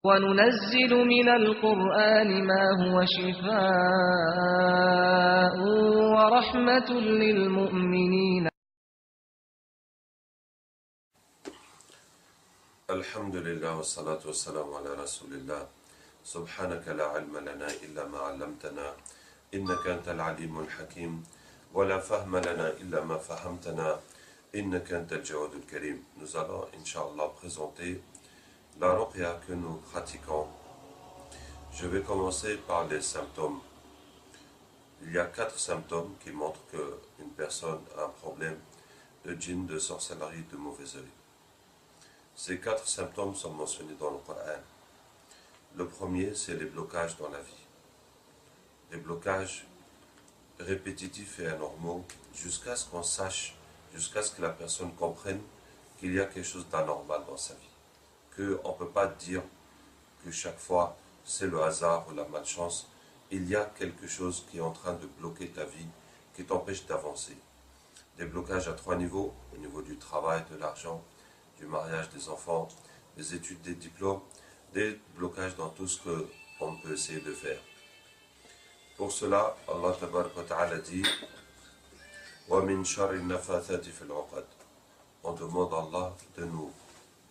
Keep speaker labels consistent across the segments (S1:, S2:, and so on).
S1: وَنُنَزِّلُ مِنَ الْقُرْآنِ مَا هُوَ شِفَاءٌ وَرَحْمَةٌ لِلْمُؤْمِنِينَ.
S2: الحمد لله والصلاة والسلام على رسول الله. سبحانك لا علم لنا إلا ما علمتنا إنك أنت العليم الحكيم ولا فهم لنا إلا ما فهمتنا إنك أنت الجواد الكريم. Nous allons, Inch'Allah, présenter la ruqya que nous pratiquons. Je vais commencer par les symptômes. Il y a 4 symptômes qui montrent qu'une personne a un problème de djinn, de sorcellerie, de mauvais œil. Ces 4 symptômes sont mentionnés dans le Coran. Le premier, c'est les blocages dans la vie. Les blocages répétitifs et anormaux jusqu'à ce qu'on sache, jusqu'à ce que la personne comprenne qu'il y a quelque chose d'anormal dans sa vie. Qu'on ne peut pas dire que chaque fois c'est le hasard ou la malchance. Il y a quelque chose qui est en train de bloquer ta vie, qui t'empêche d'avancer. Des blocages à 3 niveaux, au niveau du travail, de l'argent, du mariage, des enfants, des études, des diplômes, des blocages dans tout ce qu'on peut essayer de faire. Pour cela, Allah Tabaraka wa Ta'ala dit وَمِن شَرِّ النَّفَّاثَاتِ فِي الْعُقَدِ. On demande à Allah de nous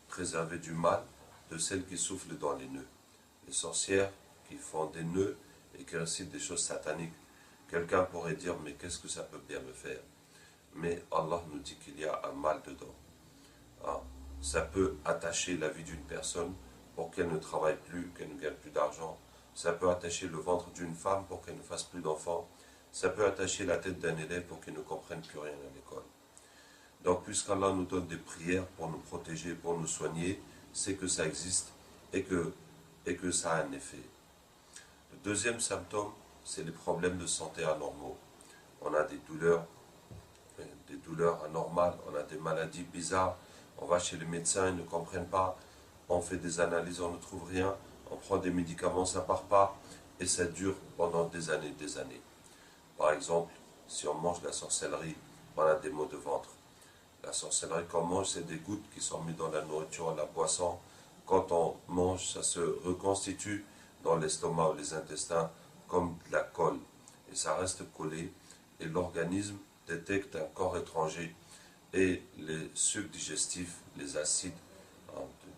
S2: préserver du mal de celles qui soufflent dans les nœuds. Les sorcières qui font des nœuds et qui récitent des choses sataniques. Quelqu'un pourrait dire, mais qu'est-ce que ça peut bien me faire? Mais Allah nous dit qu'il y a un mal dedans. Ça peut attacher la vie d'une personne pour qu'elle ne travaille plus, qu'elle ne gagne plus d'argent. Ça peut attacher le ventre d'une femme pour qu'elle ne fasse plus d'enfants. Ça peut attacher la tête d'un élève pour qu'il ne comprenne plus rien à l'école. Donc, puisqu'Allah nous donne des prières pour nous protéger, pour nous soigner, c'est que ça existe et que ça a un effet. Le deuxième symptôme, c'est les problèmes de santé anormaux. On a des douleurs anormales, on a des maladies bizarres. On va chez les médecins, ils ne comprennent pas. On fait des analyses, on ne trouve rien. On prend des médicaments, ça ne part pas. Et ça dure pendant des années, des années. Par exemple, si on mange de la sorcellerie, on a des maux de ventre. La sorcellerie qu'on mange, c'est des gouttes qui sont mises dans la nourriture, la boisson. Quand on mange, ça se reconstitue dans l'estomac ou les intestins comme de la colle. Et ça reste collé. Et l'organisme détecte un corps étranger. Et les sucs digestifs, les acides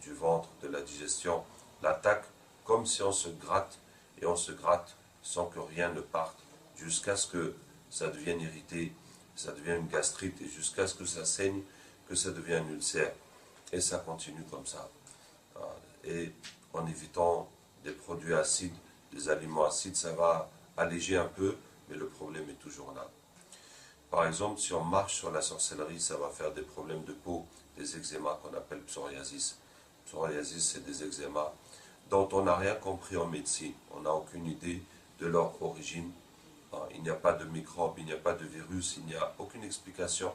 S2: du ventre, de la digestion, l'attaquent comme si on se gratte, et on se gratte sans que rien ne parte, jusqu'à ce que ça devienne irrité, ça devienne une gastrite, et jusqu'à ce que ça saigne, que ça devienne un ulcère. Et ça continue comme ça. Et en évitant des produits acides, des aliments acides, ça va alléger un peu, mais le problème est toujours là. Par exemple, si on marche sur la sorcellerie, ça va faire des problèmes de peau, des eczémas qu'on appelle psoriasis. Psoriasis, c'est des eczémas dont on n'a rien compris en médecine. On n'a aucune idée de leur origine. Il n'y a pas de microbes, il n'y a pas de virus, il n'y a aucune explication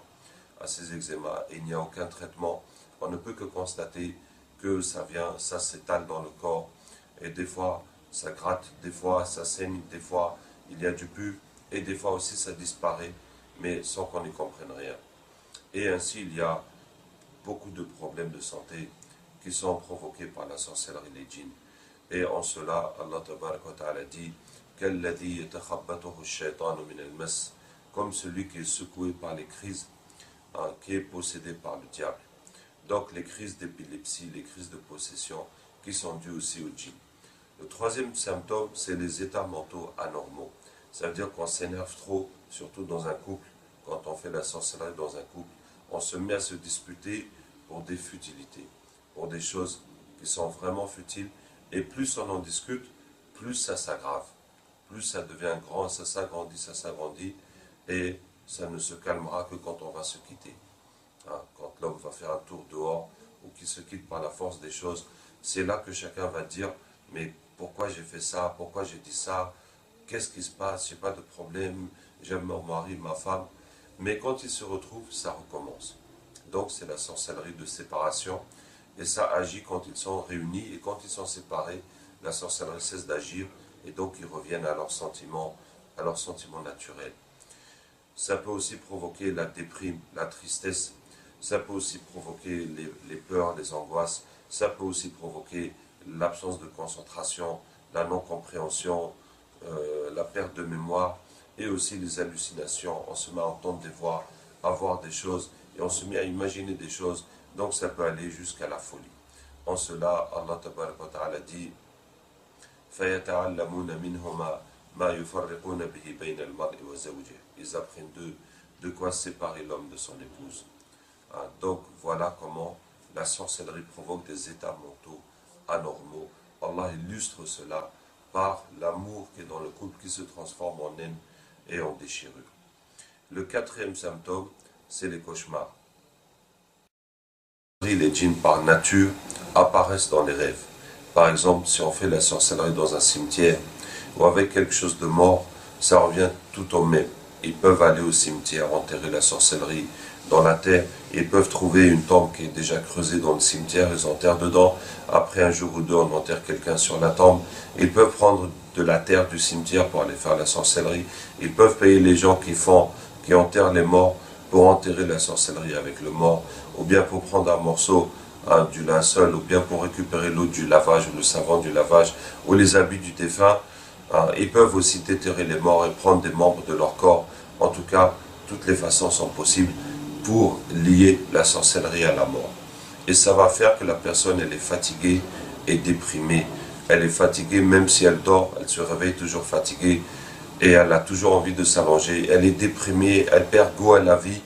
S2: à ces eczémas et il n'y a aucun traitement. On ne peut que constater que ça s'étale dans le corps et des fois ça gratte, des fois ça saigne, des fois il y a du pus et des fois aussi ça disparaît, mais sans qu'on n'y comprenne rien. Et ainsi, il y a beaucoup de problèmes de santé qui sont provoqués par la sorcellerie, les djinns. Et en cela, Allah Tabaraka wa Ta'ala dit comme celui qui est secoué par les crises, qui est possédé par le diable. Donc les crises d'épilepsie, les crises de possession, qui sont dues aussi au djinn. Le troisième symptôme, c'est les états mentaux anormaux. Ça veut dire qu'on s'énerve trop, surtout dans un couple. Quand on fait la sorcellerie dans un couple, on se met à se disputer pour des futilités, pour des choses qui sont vraiment futiles. Et plus on en discute, plus ça s'aggrave. Plus ça devient grand, ça s'agrandit. Et ça ne se calmera que quand on va se quitter. Quand l'homme va faire un tour dehors ou qu'il se quitte par la force des choses, c'est là que chacun va dire, mais pourquoi j'ai fait ça, pourquoi j'ai dit ça, qu'est-ce qui se passe, j'ai pas de problème, j'aime mon mari, ma femme. Mais quand ils se retrouvent, ça recommence. Donc c'est la sorcellerie de séparation. Et ça agit quand ils sont réunis. Et quand ils sont séparés, la sorcellerie cesse d'agir. Et donc ils reviennent à leurs sentiments naturels. Ça peut aussi provoquer la déprime, la tristesse. Ça peut aussi provoquer les peurs, les angoisses. Ça peut aussi provoquer l'absence de concentration, la non-compréhension, la perte de mémoire et aussi les hallucinations. On se met à entendre des voix, à voir des choses et on se met à imaginer des choses. Donc ça peut aller jusqu'à la folie. En cela, Allah Ta'ala dit فَيَتَعَلَّمُونَ مِنْهُمَا مَا يُفَرِّقُونَ بِهِ بَيْنَ الْمَرْءِ وَزَوْجِهِ. Ils apprennent de quoi séparer l'homme de son épouse. Donc voilà comment la sorcellerie provoque des états mentaux anormaux. Allah illustre cela par l'amour qui est dans le couple qui se transforme en haine et en déchirure. Le quatrième symptôme, c'est les cauchemars. Les djinns par nature apparaissent dans les rêves. Par exemple, si on fait la sorcellerie dans un cimetière ou avec quelque chose de mort, ça revient tout au même. Ils peuvent aller au cimetière, enterrer la sorcellerie dans la terre. Ils peuvent trouver une tombe qui est déjà creusée dans le cimetière, ils enterrent dedans. Après un jour ou deux, on enterre quelqu'un sur la tombe. Ils peuvent prendre de la terre du cimetière pour aller faire la sorcellerie. Ils peuvent payer les gens qui enterrent les morts pour enterrer la sorcellerie avec le mort, ou bien pour prendre un morceau du linceul, ou bien pour récupérer l'eau du lavage, ou le savon du lavage, ou les habits du défunt. Ils peuvent aussi déterrer les morts et prendre des membres de leur corps. En tout cas, toutes les façons sont possibles pour lier la sorcellerie à la mort. Et ça va faire que la personne, elle est fatiguée et déprimée. Elle est fatiguée, même si elle dort, elle se réveille toujours fatiguée et elle a toujours envie de s'allonger. Elle est déprimée, elle perd goût à la vie,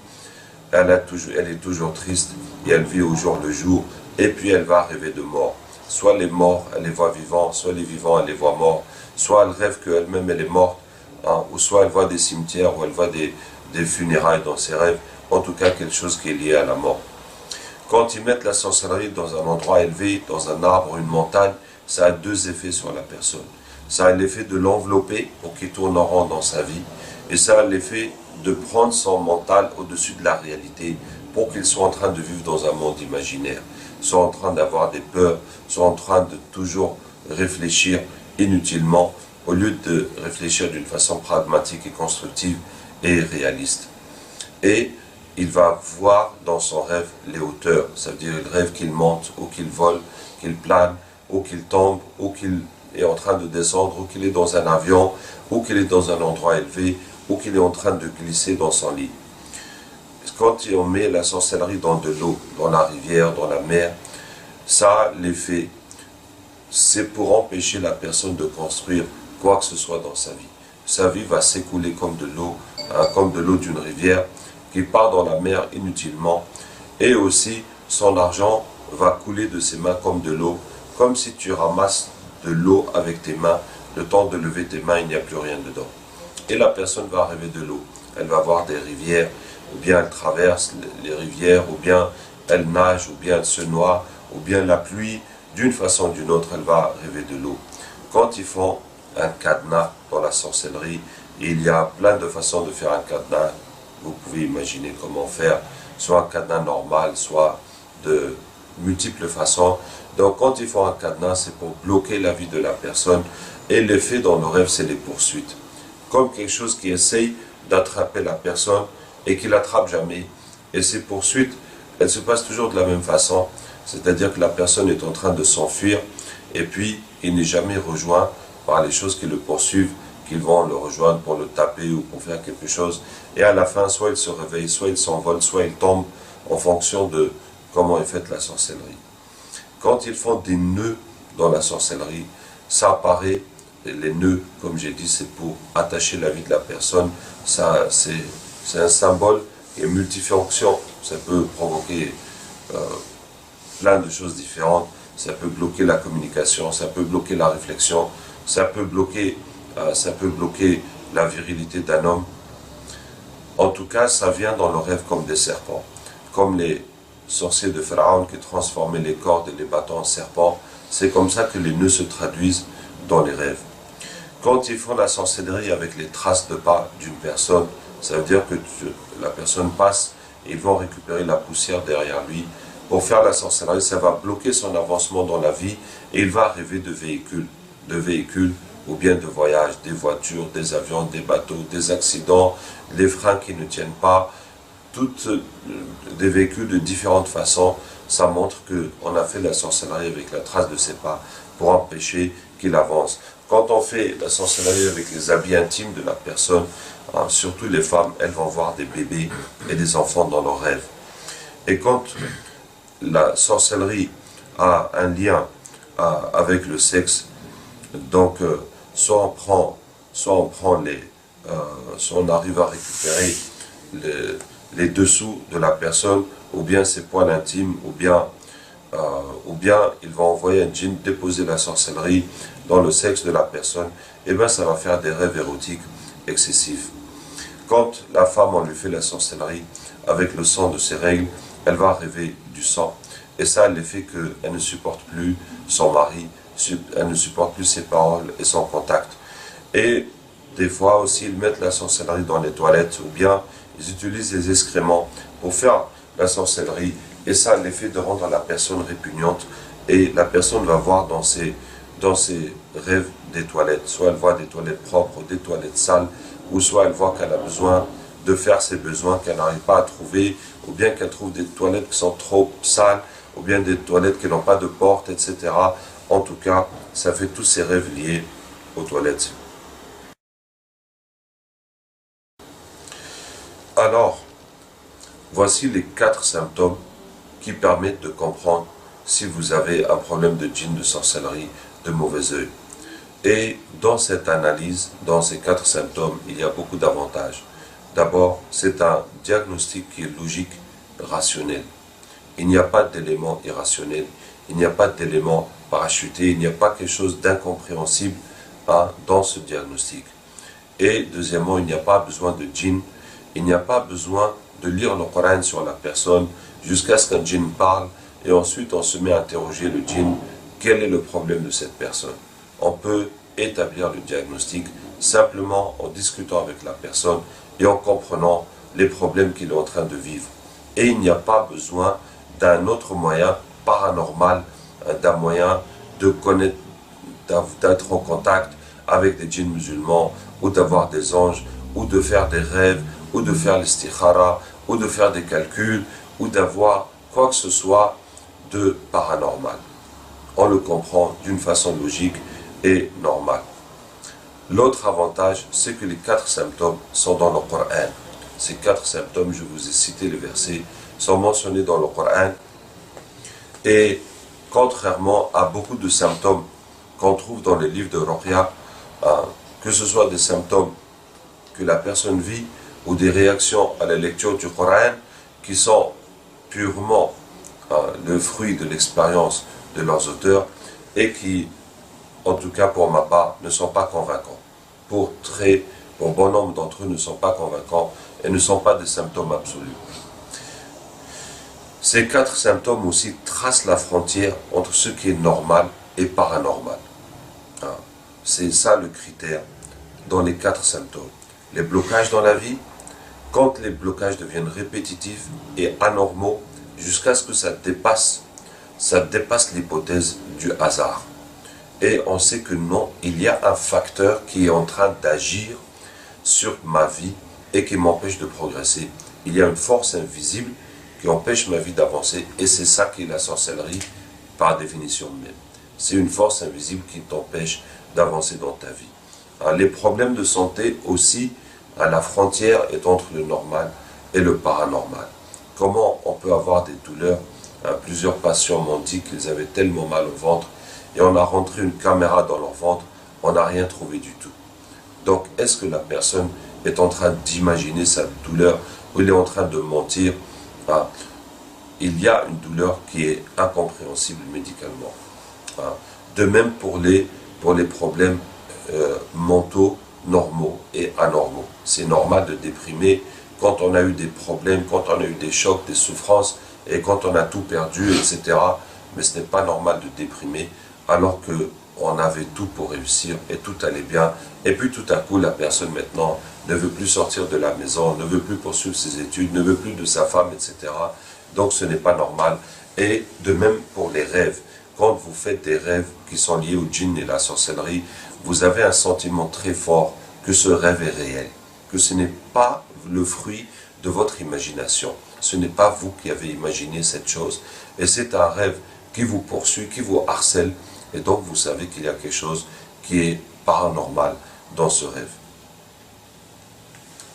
S2: elle est toujours triste et elle vit au jour le jour. Et puis elle va rêver de mort. Soit les morts, elle les voit vivants, soit les vivants, elle les voit morts. Soit elle rêve qu'elle-même, elle est morte, ou soit elle voit des cimetières, ou elle voit des funérailles dans ses rêves. En tout cas, quelque chose qui est lié à la mort. Quand ils mettent la sorcellerie dans un endroit élevé, dans un arbre, une montagne, ça a deux effets sur la personne. Ça a l'effet de l'envelopper pour qu'il tourne en rond dans sa vie, et ça a l'effet de prendre son mental au-dessus de la réalité pour qu'il soit en train de vivre dans un monde imaginaire, soit en train d'avoir des peurs, soit en train de toujours réfléchir inutilement au lieu de réfléchir d'une façon pragmatique et constructive et réaliste. Et il va voir dans son rêve les hauteurs, ça veut dire il rêve qu'il monte ou qu'il vole, qu'il plane ou qu'il tombe ou qu'il est en train de descendre ou qu'il est dans un avion ou qu'il est dans un endroit élevé ou qu'il est en train de glisser dans son lit. Quand on met la sorcellerie dans de l'eau, dans la rivière, dans la mer, ça a l'effet, c'est pour empêcher la personne de construire quoi que ce soit dans sa vie. Sa vie va s'écouler comme de l'eau d'une rivière qui part dans la mer inutilement, et aussi son argent va couler de ses mains comme de l'eau, comme si tu ramasses de l'eau avec tes mains, le temps de lever tes mains, il n'y a plus rien dedans. Et la personne va rêver de l'eau, elle va voir des rivières, ou bien elle traverse les rivières, ou bien elle nage, ou bien elle se noie, ou bien la pluie, d'une façon ou d'une autre, elle va rêver de l'eau. Quand ils font un cadenas dans la sorcellerie, il y a plein de façons de faire un cadenas. Vous pouvez imaginer comment faire, soit un cadenas normal, soit de multiples façons. Donc quand ils font un cadenas, c'est pour bloquer la vie de la personne. Et l'effet dans le rêve, c'est les poursuites. Comme quelque chose qui essaye d'attraper la personne et qui l'attrape jamais. Et ces poursuites, elles se passent toujours de la même façon. C'est-à-dire que la personne est en train de s'enfuir et puis il n'est jamais rejoint par les choses qui le poursuivent, qu'ils vont le rejoindre pour le taper ou pour faire quelque chose. Et à la fin, soit il se réveille, soit il s'envole, soit il tombe en fonction de comment est faite la sorcellerie. Quand ils font des nœuds dans la sorcellerie, ça apparaît, les nœuds, comme j'ai dit, c'est pour attacher la vie de la personne. Ça, c'est un symbole qui est multifonction. Ça peut provoquer plein de choses différentes. Ça peut bloquer la communication, ça peut bloquer la réflexion, ça peut bloquer la virilité d'un homme. En tout cas, ça vient dans le rêve comme des serpents. Comme les sorciers de Pharaon qui transformaient les cordes et les bâtons en serpents. C'est comme ça que les nœuds se traduisent dans les rêves. Quand ils font la sorcellerie avec les traces de pas d'une personne, ça veut dire que la personne passe et ils vont récupérer la poussière derrière lui. Pour faire la sorcellerie, ça va bloquer son avancement dans la vie et il va rêver de véhicules ou bien de voyages, des voitures, des avions, des bateaux, des accidents, les freins qui ne tiennent pas, toutes des véhicules de différentes façons. Ça montre qu'on a fait la sorcellerie avec la trace de ses pas. pour empêcher qu'il avance. Quand on fait la sorcellerie avec les habits intimes de la personne, surtout les femmes, elles vont voir des bébés et des enfants dans leurs rêves. Et quand la sorcellerie a un lien avec le sexe, donc soit on arrive à récupérer les dessous de la personne, ou bien ses poils intimes, ou bien ils vont envoyer un djinn déposer la sorcellerie dans le sexe de la personne, et bien ça va faire des rêves érotiques excessifs. Quand la femme, on lui fait la sorcellerie avec le sang de ses règles, elle va rêver du sang. Et ça, elle fait qu'elle ne supporte plus son mari, elle ne supporte plus ses paroles et son contact. Et des fois aussi, ils mettent la sorcellerie dans les toilettes, ou bien ils utilisent les excréments pour faire la sorcellerie. Et ça a l'effet de rendre la personne répugnante. Et la personne va voir dans ses rêves des toilettes. Soit elle voit des toilettes propres, des toilettes sales, ou soit elle voit qu'elle a besoin de faire ses besoins qu'elle n'arrive pas à trouver, ou bien qu'elle trouve des toilettes qui sont trop sales, ou bien des toilettes qui n'ont pas de porte, etc. En tout cas, ça fait tous ces rêves liés aux toilettes. Alors, voici les 4 symptômes qui permettent de comprendre si vous avez un problème de djinn, de sorcellerie, de mauvais œil. Et dans cette analyse, dans ces 4 symptômes, il y a beaucoup d'avantages. D'abord, c'est un diagnostic qui est logique, rationnel. Il n'y a pas d'élément irrationnel, il n'y a pas d'élément parachuté, il n'y a pas quelque chose d'incompréhensible dans ce diagnostic. Et deuxièmement, il n'y a pas besoin de djinn, il n'y a pas besoin de lire le Coran sur la personne jusqu'à ce qu'un djinn parle et ensuite on se met à interroger le djinn, quel est le problème de cette personne. On peut établir le diagnostic simplement en discutant avec la personne et en comprenant les problèmes qu'il est en train de vivre. Et il n'y a pas besoin d'un autre moyen paranormal, d'un moyen de connaître, d'être en contact avec des djinns musulmans, ou d'avoir des anges, ou de faire des rêves, ou de faire l'istikhara, ou de faire des calculs, ou d'avoir quoi que ce soit de paranormal. On le comprend d'une façon logique et normale. L'autre avantage, c'est que les 4 symptômes sont dans le Coran. Ces 4 symptômes, je vous ai cité les versets, sont mentionnés dans le Coran. Et contrairement à beaucoup de symptômes qu'on trouve dans les livres de Ruqya, que ce soit des symptômes que la personne vit ou des réactions à la lecture du Coran qui sont purement le fruit de l'expérience de leurs auteurs et qui, en tout cas pour ma part, ne sont pas convaincants. Pour bon nombre d'entre eux ne sont pas convaincants et ne sont pas des symptômes absolus. Ces 4 symptômes aussi tracent la frontière entre ce qui est normal et paranormal. C'est ça le critère dans les 4 symptômes. Les blocages dans la vie, quand les blocages deviennent répétitifs et anormaux, jusqu'à ce que ça dépasse l'hypothèse du hasard. Et on sait que non, il y a un facteur qui est en train d'agir sur ma vie et qui m'empêche de progresser. Il y a une force invisible qui empêche ma vie d'avancer et c'est ça qui est la sorcellerie par définition même. C'est une force invisible qui t'empêche d'avancer dans ta vie. Les problèmes de santé aussi, la frontière est entre le normal et le paranormal. Comment on peut avoir des douleurs? Plusieurs patients m'ont dit qu'ils avaient tellement mal au ventre et on a rentré une caméra dans leur ventre, on n'a rien trouvé du tout. Donc, est-ce que la personne est en train d'imaginer sa douleur ou il est en train de mentir? Il y a une douleur qui est incompréhensible médicalement. De même pour les problèmes mentaux normaux et anormaux. C'est normal de déprimer quand on a eu des problèmes, quand on a eu des chocs, des souffrances et quand on a tout perdu, etc. Mais ce n'est pas normal de déprimer alors qu'on avait tout pour réussir et tout allait bien. Et puis tout à coup, la personne maintenant ne veut plus sortir de la maison, ne veut plus poursuivre ses études, ne veut plus de sa femme, etc. Donc ce n'est pas normal. Et de même pour les rêves. Quand vous faites des rêves qui sont liés au djinn et la sorcellerie, vous avez un sentiment très fort que ce rêve est réel, que ce n'est pas le fruit de votre imagination. Ce n'est pas vous qui avez imaginé cette chose. Et c'est un rêve qui vous poursuit, qui vous harcèle Et donc vous savez qu'il y a quelque chose qui est paranormal dans ce rêve.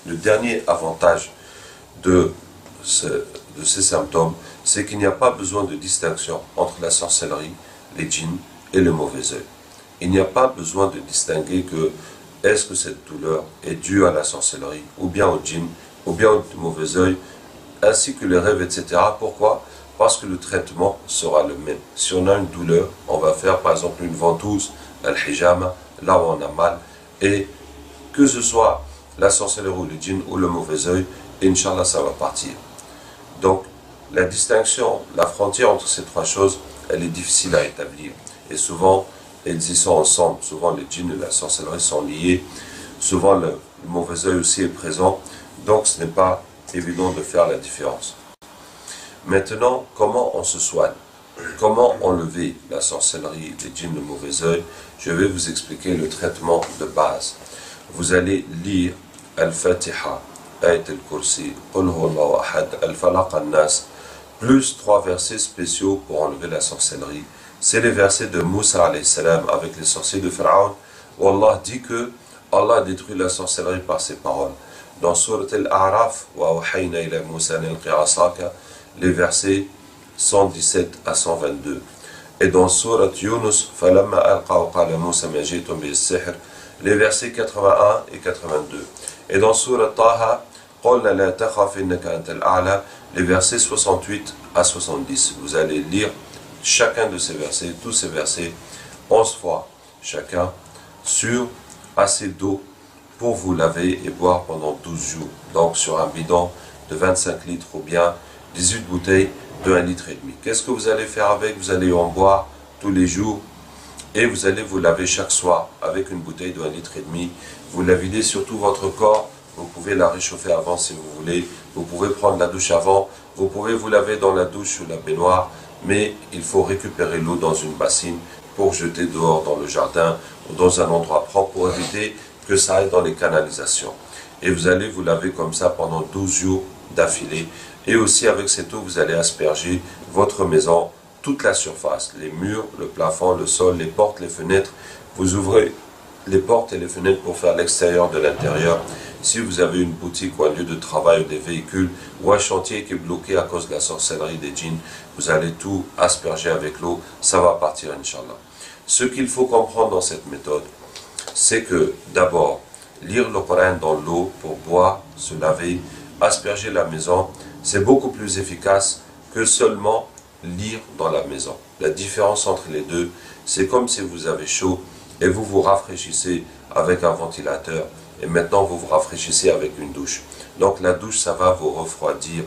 S2: Le dernier avantage de ces symptômes, c'est qu'il n'y a pas besoin de distinction entre la sorcellerie, les djinns et le mauvais œil. Il n'y a pas besoin de distinguer que est-ce que cette douleur est due à la sorcellerie, ou bien au djinn, ou bien au mauvais œil, ainsi que les rêves, etc. Pourquoi? Parce que le traitement sera le même. Si on a une douleur, on va faire par exemple une ventouse, al-hijama, là où on a mal, et que ce soit la sorcellerie ou le djinn ou le mauvais œil, Inch'Allah, ça va partir. Donc, la distinction, la frontière entre ces trois choses, elle est difficile à établir. Et souvent, elles y sont ensemble. Souvent, les djinns et la sorcellerie sont liés. Souvent, le mauvais œil aussi est présent. Donc, ce n'est pas évident de faire la différence. Maintenant, comment on se soigne? Comment enlever la sorcellerie, les djinns, le mauvais œil? Je vais vous expliquer le traitement de base. Vous allez lire Al-Fatiha, Ayat al-Kursi, Qul huwallahu ahad, Al-Falaq al-Nas, plus 3 versets spéciaux pour enlever la sorcellerie. C'est les versets de Moussa alayhi salam avec les sorciers de Pharaon, où Allah dit que Allah a détruit la sorcellerie par ses paroles. Dans Surat Al-A'raf, wa awhayna ila Moussa an alqi asaka, les versets 117 à 122. Et dans Surat Yunus, falamma alqa qala Moussa ma ji'tum bis-sihr, les versets 81 et 82. Et dans Surat Taha, qulna la takhaf innaka antal a'la, les versets 68 à 70. Vous allez lire chacun de ces versets, tous ces versets, 11 fois chacun, sur assez d'eau pour vous laver et boire pendant 12 jours. Donc sur un bidon de 25 litres ou bien 18 bouteilles de 1,5 litre. Qu'est-ce que vous allez faire avec? Vous allez en boire tous les jours et vous allez vous laver chaque soir avec une bouteille de 1,5 litre. Vous la videz sur tout votre corps. Vous pouvez la réchauffer avant si vous voulez. Vous pouvez prendre la douche avant. Vous pouvez vous laver dans la douche ou la baignoire. Mais il faut récupérer l'eau dans une bassine pour jeter dehors dans le jardin ou dans un endroit propre pour éviter que ça aille dans les canalisations. Et vous allez vous laver comme ça pendant 12 jours d'affilée. Et aussi avec cette eau, vous allez asperger votre maison, toute la surface, les murs, le plafond, le sol, les portes, les fenêtres. Vous ouvrez les portes et les fenêtres pour faire l'extérieur de l'intérieur. Si vous avez une boutique ou un lieu de travail ou des véhicules ou un chantier qui est bloqué à cause de la sorcellerie des djinns, vous allez tout asperger avec l'eau, ça va partir Inch'Allah. Ce qu'il faut comprendre dans cette méthode, c'est que d'abord, lire le Coran dans l'eau pour boire, se laver, asperger la maison, c'est beaucoup plus efficace que seulement lire dans la maison. La différence entre les deux, c'est comme si vous avez chaud et vous vous rafraîchissez avec un ventilateur et maintenant vous vous rafraîchissez avec une douche. Donc la douche, ça va vous refroidir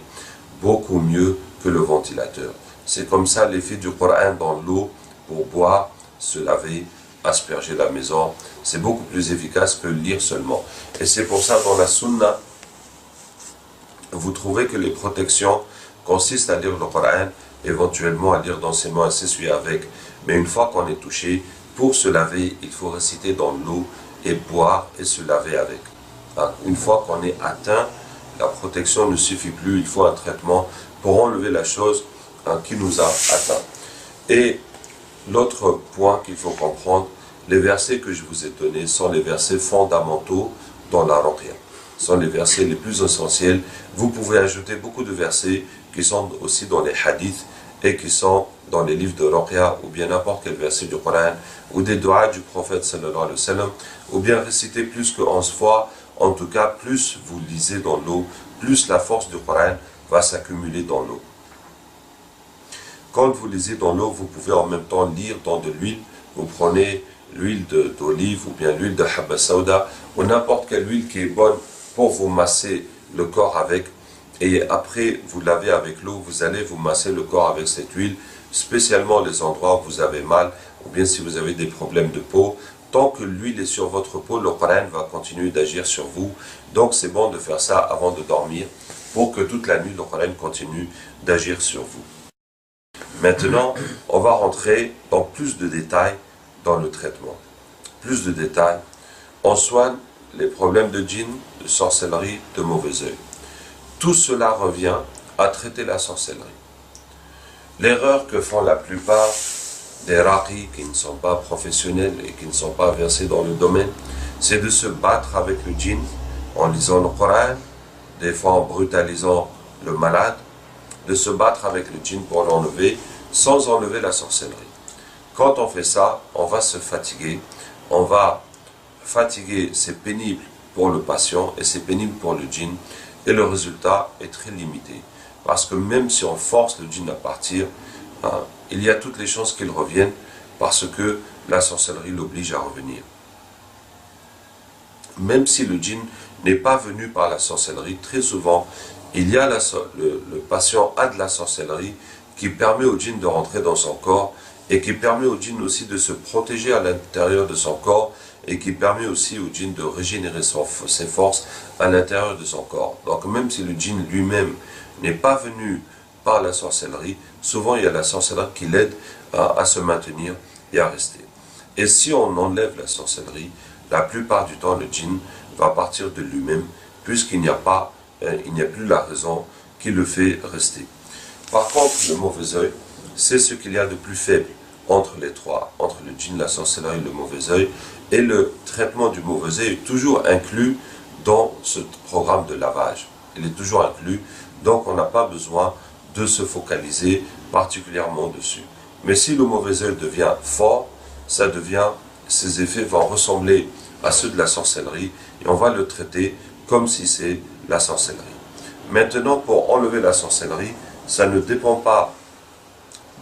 S2: beaucoup mieux que le ventilateur. C'est comme ça l'effet du Coran dans l'eau pour boire, se laver, asperger la maison. C'est beaucoup plus efficace que lire seulement. Et c'est pour ça dans la Sunna, vous trouvez que les protections consistent à lire le Coran, éventuellement à lire dans ses mains, à s'essuyer avec. Mais une fois qu'on est touché, pour se laver, il faut réciter dans l'eau et boire et se laver avec. Une fois qu'on est atteint, la protection ne suffit plus, il faut un traitement pour enlever la chose qui nous a atteints. Et l'autre point qu'il faut comprendre, les versets que je vous ai donnés sont les versets fondamentaux dans la Ruqya. Ce sont les versets les plus essentiels. Vous pouvez ajouter beaucoup de versets qui sont aussi dans les hadiths et qui sont dans les livres de Ruqya ou bien n'importe quel verset du Coran ou des doigts du prophète sallallahu alayhi wa sallam, ou bien réciter plus que 11 fois. En tout cas, plus vous lisez dans l'eau, plus la force du Coran va s'accumuler dans l'eau. Quand vous lisez dans l'eau, vous pouvez en même temps lire dans de l'huile. Vous prenez l'huile d'olive ou bien l'huile de habba sauda ou n'importe quelle huile qui est bonne pour vous masser le corps avec. Et après, vous lavez avec l'eau, vous allez vous masser le corps avec cette huile, spécialement les endroits où vous avez mal ou bien si vous avez des problèmes de peau. Tant que l'huile est sur votre peau, le Coran va continuer d'agir sur vous. Donc c'est bon de faire ça avant de dormir pour que toute la nuit, le Coran continue d'agir sur vous. Maintenant, on va rentrer dans plus de détails dans le traitement. Plus de détails. On soigne les problèmes de djinn, de sorcellerie, de mauvais œil. Tout cela revient à traiter la sorcellerie. L'erreur que font la plupart des raqis qui ne sont pas professionnels et qui ne sont pas versés dans le domaine, c'est de se battre avec le djinn en lisant le Coran, des fois en brutalisant le malade, de se battre avec le djinn pour l'enlever sans enlever la sorcellerie. Quand on fait ça, on va se fatiguer, c'est pénible pour le patient et c'est pénible pour le djinn et le résultat est très limité. Parce que même si on force le djinn à partir, il y a toutes les chances qu'il revienne parce que la sorcellerie l'oblige à revenir. Même si le djinn n'est pas venu par la sorcellerie, très souvent, le patient a de la sorcellerie qui permet au djinn de rentrer dans son corps et qui permet au djinn aussi de se protéger à l'intérieur de son corps et qui permet aussi au djinn de régénérer ses forces à l'intérieur de son corps. Donc même si le djinn lui-même n'est pas venu par la sorcellerie, souvent il y a la sorcellerie qui l'aide à se maintenir et à rester. Et si on enlève la sorcellerie, la plupart du temps le djinn va partir de lui-même puisqu'il n'y a plus la raison qui le fait rester. Par contre, le mauvais œil, c'est ce qu'il y a de plus faible entre les trois, entre le djinn, la sorcellerie et le mauvais œil. Et le traitement du mauvais œil est toujours inclus dans ce programme de lavage. Il est toujours inclus, donc on n'a pas besoin de se focaliser particulièrement dessus. Mais si le mauvais œil devient fort, ses effets vont ressembler à ceux de la sorcellerie et on va le traiter comme si c'est la sorcellerie. Maintenant, pour enlever la sorcellerie, ça ne dépend pas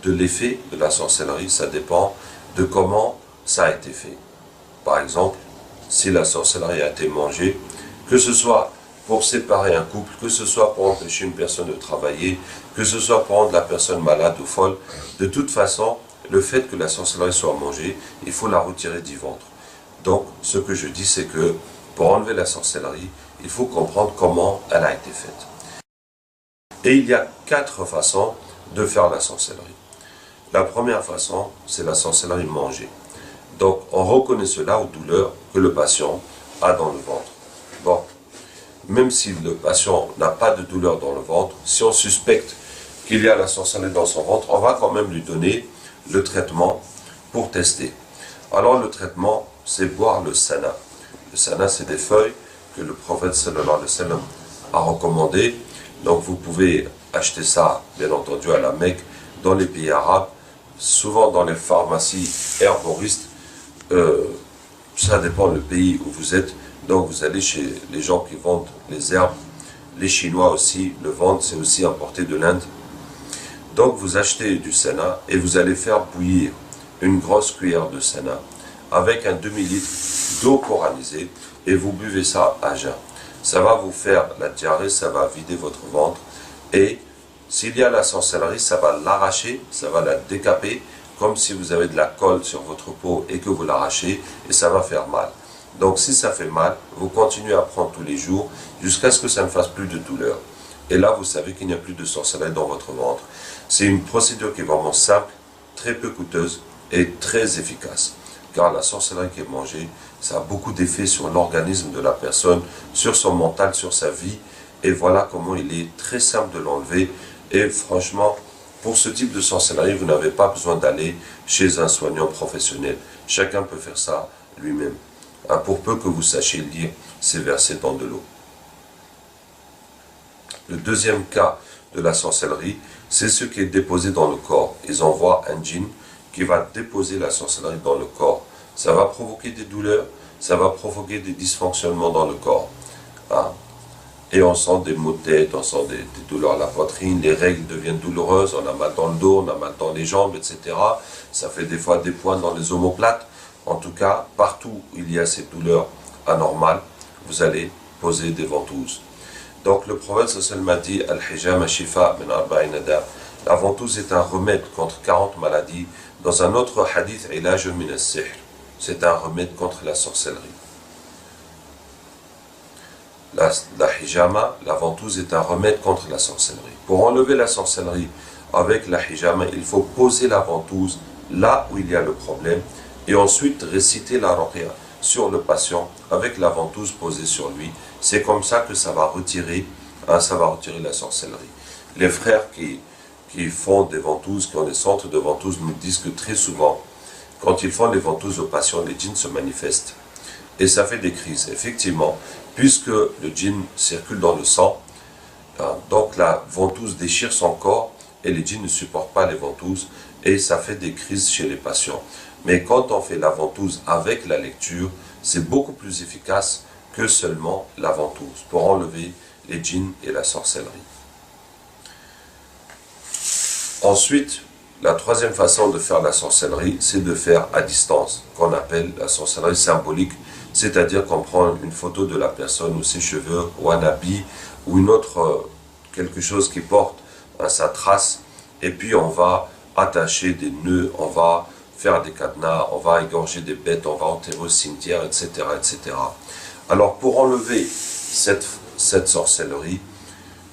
S2: de l'effet de la sorcellerie, ça dépend de comment ça a été fait. Par exemple, si la sorcellerie a été mangée, que ce soit pour séparer un couple, que ce soit pour empêcher une personne de travailler, que ce soit pour rendre la personne malade ou folle, de toute façon, le fait que la sorcellerie soit mangée, il faut la retirer du ventre. Donc, ce que je dis, c'est que pour enlever la sorcellerie, il faut comprendre comment elle a été faite. Et il y a 4 façons de faire la sorcellerie. La première façon, c'est la sorcellerie mangée. Donc, on reconnaît cela aux douleurs que le patient a dans le ventre. Bon, même si le patient n'a pas de douleur dans le ventre, si on suspecte qu'il y a la sorcellerie dans son ventre, on va quand même lui donner le traitement pour tester. Alors, le traitement, c'est boire le sana. Le sana, c'est des feuilles que le prophète sallallahu alayhi wa sallam a recommandées. Donc, vous pouvez acheter ça, bien entendu, à la Mecque, dans les pays arabes, souvent dans les pharmacies herboristes. Ça dépend du pays où vous êtes. Donc vous allez chez les gens qui vendent les herbes. Les Chinois aussi le vendent, c'est aussi importé de l'Inde. Donc vous achetez du sana et vous allez faire bouillir une grosse cuillère de sana avec un demi-litre d'eau coranisée et vous buvez ça à jeun. Ça va vous faire la diarrhée, ça va vider votre ventre et s'il y a la sorcellerie, ça va l'arracher, ça va la décaper comme si vous avez de la colle sur votre peau et que vous l'arrachez et ça va faire mal. Donc si ça fait mal, vous continuez à prendre tous les jours jusqu'à ce que ça ne fasse plus de douleur. Et là, vous savez qu'il n'y a plus de sorcellerie dans votre ventre. C'est une procédure qui est vraiment simple, très peu coûteuse et très efficace. Car la sorcellerie qui est mangée, ça a beaucoup d'effets sur l'organisme de la personne, sur son mental, sur sa vie. Et voilà comment il est très simple de l'enlever. Et franchement, pour ce type de sorcellerie, vous n'avez pas besoin d'aller chez un soignant professionnel. Chacun peut faire ça lui-même. Pour peu que vous sachiez lire ces versets dans de l'eau. Le deuxième cas de la sorcellerie, c'est ce qui est déposé dans le corps. Ils envoient un djinn qui va déposer la sorcellerie dans le corps. Ça va provoquer des douleurs, ça va provoquer des dysfonctionnements dans le corps. Et on sent des maux de tête, on sent des douleurs à la poitrine, les règles deviennent douloureuses, on a mal dans le dos, on a mal dans les jambes, etc. Ça fait des fois des points dans les omoplates. En tout cas, partout où il y a ces douleurs anormales, vous allez poser des ventouses. Donc le prophète sallallahu alayhi wa sallam a dit Al-hijama shifa min arba'ina da. La ventouse est un remède contre 40 maladies. Dans un autre hadith, ilaj min as-sihr. C'est un remède contre la sorcellerie. La hijama, la ventouse, est un remède contre la sorcellerie. Pour enlever la sorcellerie avec la hijama, il faut poser la ventouse là où il y a le problème et ensuite réciter la ruqya sur le patient avec la ventouse posée sur lui. C'est comme ça que ça va retirer la sorcellerie. Les frères qui qui font des ventouses, qui ont des centres de ventouses, nous disent que très souvent, quand ils font les ventouses aux patients, les djinns se manifestent. Et ça fait des crises. Effectivement, puisque le djinn circule dans le sang, donc la ventouse déchire son corps et les djinns ne supportent pas les ventouses et ça fait des crises chez les patients. Mais quand on fait la ventouse avec la lecture, c'est beaucoup plus efficace que seulement la ventouse pour enlever les djinns et la sorcellerie. Ensuite, la troisième façon de faire la sorcellerie, c'est de faire à distance, qu'on appelle la sorcellerie symbolique, c'est-à-dire qu'on prend une photo de la personne ou ses cheveux ou un habit ou une autre quelque chose qui porte sa trace et puis on va attacher des nœuds, on va faire des cadenas, on va égorger des bêtes, on va enterrer au cimetière, etc., etc. Alors pour enlever cette sorcellerie,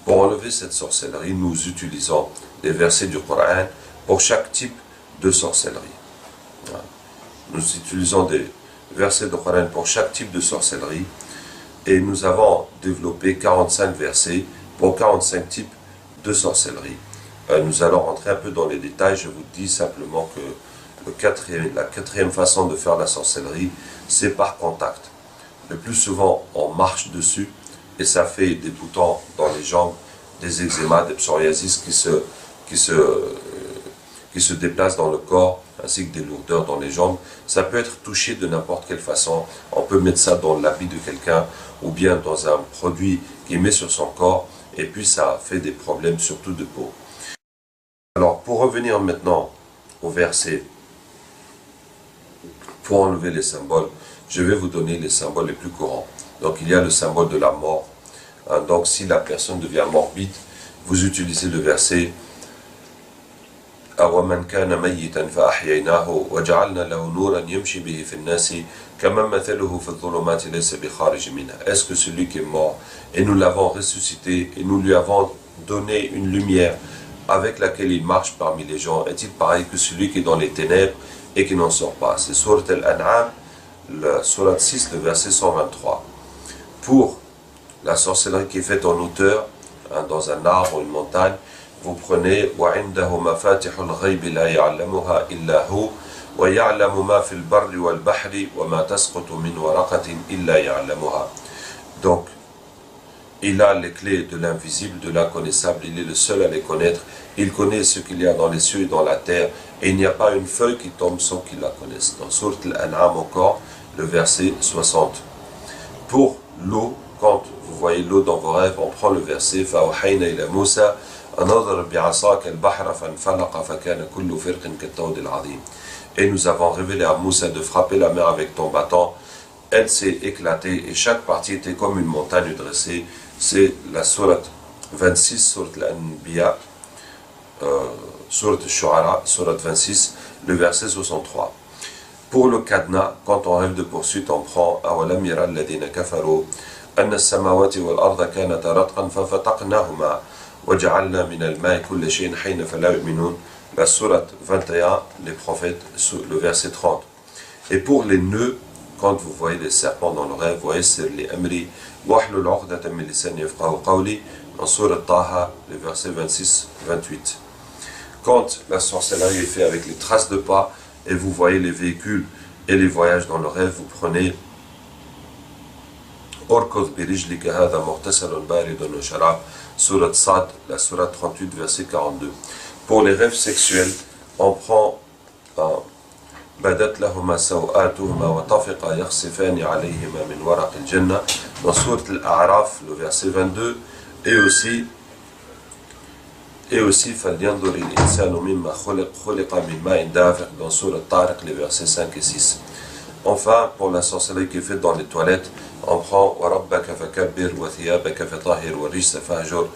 S2: nous utilisons les versets du Coran pour chaque type de sorcellerie. Nous utilisons des versets du Coran pour chaque type de sorcellerie et nous avons développé 45 versets pour 45 types de sorcellerie. Nous allons rentrer un peu dans les détails, je vous dis simplement que la quatrième façon de faire la sorcellerie, c'est par contact. Le plus souvent, on marche dessus et ça fait des boutons dans les jambes, des eczémas, des psoriasis qui se déplacent dans le corps, ainsi que des lourdeurs dans les jambes. Ça peut être touché de n'importe quelle façon. On peut mettre ça dans l'habit de quelqu'un ou bien dans un produit qu'il met sur son corps et puis ça fait des problèmes surtout de peau. Alors pour revenir maintenant au verset, pour enlever les symboles, je vais vous donner les symboles les plus courants. Donc il y a le symbole de la mort. Donc si la personne devient morbide, vous utilisez le verset أَوَمَنْ كَانَ مَيِّتًا فَأَحْيَيْنَاهُ وَجَعَلْنَا لَهُ نُورًا يَمْشِي بِهِ فِي النَّاسِ كَمَنْ مَثَلُهُ فِي الظُّلُمَاتِ لَيْسَ بِخَارِجٍ مِنْهَا. Est-ce que celui qui est mort, et nous l'avons ressuscité, et nous lui avons donné une lumière avec laquelle il marche parmi les gens, est-il pareil que celui qui est dans les ténèbres et qui n'en sort pas? C'est Surat Al-An'am, la Surat 6, le verset 123. Pour la sorcellerie qui est faite en hauteur, dans un arbre ou une montagne, vous prenez وعنده مفاتح الغيب لا يعلمها إلا هو ويعلم ما في البر والبحر وما تسقط من ورقة إلا يعلمها. Donc, il a les clés de l'invisible, de l'inconnaissable, il est le seul à les connaître, il connaît ce qu'il y a dans les cieux et dans la terre, et il n'y a pas une feuille qui tombe sans qu'il la connaisse. Dans Surat Al-An'am encore, le verset 60. Pour l'eau, quand vous voyez l'eau dans vos rêves, on prend le verset فَأَوْحَيْنَا إِلَى مُوسَى أَنَظَرْ بِعَصَاكَ الْبَحْرَ فَانْفَلَقَ فَكَانَ كُلُّ فِرْقٍ كَالطَّوْدِ الْعَظِيمِ. Et nous avons révélé à Moussa de frapper la mer avec ton bâton. Elle s'est éclatée et chaque partie était comme une montagne dressée. C'est la sourate 26, sourate Al-Anbiya, sourate Al-Shu'ara, sourate 26, le verset 63. Pour le cadenas, quand on rêve de poursuite, on prend أَوَلَمْ يَرَ الَّذِينَ كَفَرُوا أَنَّ السَّمَاوَاتِ وَالْأَرْضَ كَانَتَا رَتْقًا فَفَتَقْنَاهُمَا وَجَعَلْنَا مِنَ الْمَاءِ كُلَّ شَيْءٍ حَيٍّ فَلَا يُؤْمِنُونَ. La sourate 21, les prophètes, le verset 30. Et pour les nœuds, quand vous voyez les serpents dans le rêve, وَيَسِّرْ لِأَمْرِي وَاحْلُلْ عُقْدَةً مِنْ لِسَانِي يَفْقَهُوا قَوْلِي, dans sourate Taha, les versets 26-28. Quand la sorcellerie est faite avec les traces de pas, et vous voyez les véhicules et les voyages dans le rêve, vous prenez Orkod birijlika hada muhtasalun baridun wa sharab, sourate Sad, la sourate 38, verset 42. Pour les rêves sexuels, on prend Badat lahuma sawatuhuma wa tafiqa yakhsifani alayhima min waraq al-jannah, dans sourate Al-A'raf, le verset 22, et aussi فَلْيَنْظُرِ الْإِنسَانُ مِمَّا خُلِقَ مِنْ مَاءٍ دَافِقٍ, dans sourate Tariq, les versets 5 et 6. Enfin, pour la sorcellerie qui est faite dans les toilettes, on prend وَرَبَّكَ فَكَبِّرْ وَثِيَابَكَ فَطَهِّرْ وَالرِّجْسَ فَهْجُرْ,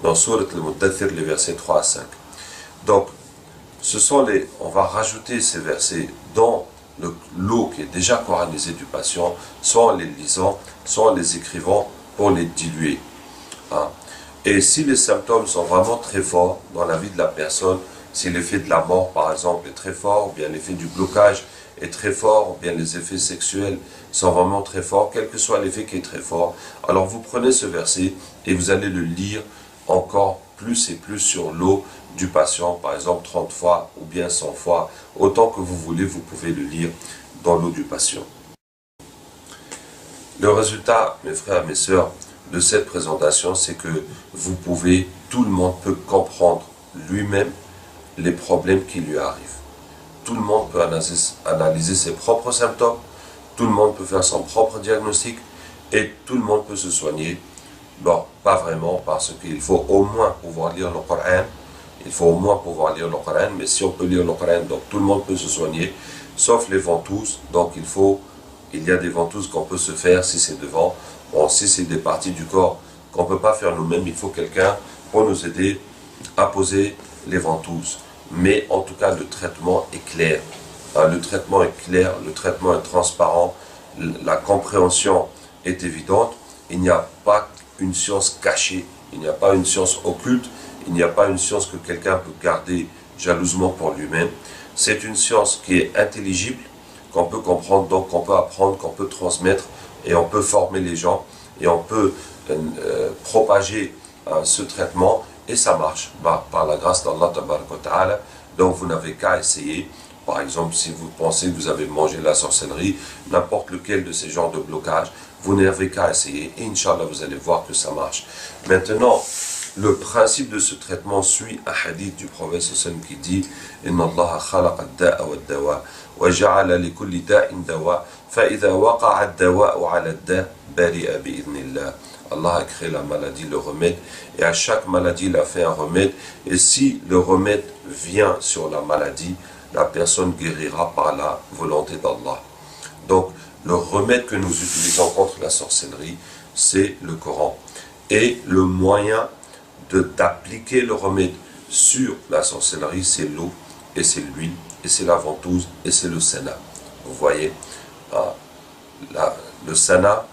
S2: dans sourate Al-Muddathir, les versets 3 à 5. Donc, on va rajouter ces versets dans l'eau qui est déjà coranisée du patient, soit en les lisant, soit en les écrivant pour les diluer. Et si les symptômes sont vraiment très forts dans la vie de la personne, si l'effet de la mort par exemple est très fort, ou bien l'effet du blocage est très fort, ou bien les effets sexuels sont vraiment très forts, quel que soit l'effet qui est très fort, alors vous prenez ce verset et vous allez le lire encore plus et plus sur l'eau du patient, par exemple 30 fois ou bien 100 fois, autant que vous voulez, vous pouvez le lire dans l'eau du patient. Le résultat, mes frères, mes sœurs, de cette présentation, c'est que vous pouvez, tout le monde peut comprendre lui-même les problèmes qui lui arrivent. Tout le monde peut analyser ses propres symptômes, tout le monde peut faire son propre diagnostic et tout le monde peut se soigner. Bon, pas vraiment, parce qu'il faut au moins pouvoir lire le Coran. Il faut au moins pouvoir lire le Coran, mais si on peut lire le Coran, donc tout le monde peut se soigner, sauf les ventouses. Donc il y a des ventouses qu'on peut se faire si c'est devant. Bon, si c'est des parties du corps qu'on ne peut pas faire nous-mêmes, il faut quelqu'un pour nous aider à poser les ventouses. Mais en tout cas, le traitement est clair. Le traitement est clair, le traitement est transparent, la compréhension est évidente. Il n'y a pas une science cachée, il n'y a pas une science occulte, il n'y a pas une science que quelqu'un peut garder jalousement pour lui-même. C'est une science qui est intelligible, qu'on peut comprendre, donc qu'on peut apprendre, qu'on peut transmettre, et on peut former les gens, et on peut propager ce traitement, et ça marche, par la grâce d'Allah Ta'ala. Donc vous n'avez qu'à essayer. Par exemple, si vous pensez que vous avez mangé la sorcellerie, n'importe lequel de ces genres de blocage, vous n'avez qu'à essayer, et Inch'Allah, vous allez voir que ça marche. Maintenant, le principe de ce traitement suit un hadith du prophète qui dit « Inna Allah khalaqa ad-da'a wa ad-dawa, wa ja'ala li kulli da'in dawa, fa idha waqa'a ad-dawa'u 'ala ad-da' bari'a bi'idhnillah » Allah a créé la maladie, le remède, et à chaque maladie, il a fait un remède, et si le remède vient sur la maladie, la personne guérira par la volonté d'Allah. Donc, le remède que nous utilisons contre la sorcellerie, c'est le Coran. Et le moyen d'appliquer le remède sur la sorcellerie, c'est l'eau, et c'est l'huile, et c'est la ventouse, et c'est le sénat. Vous voyez, le sénat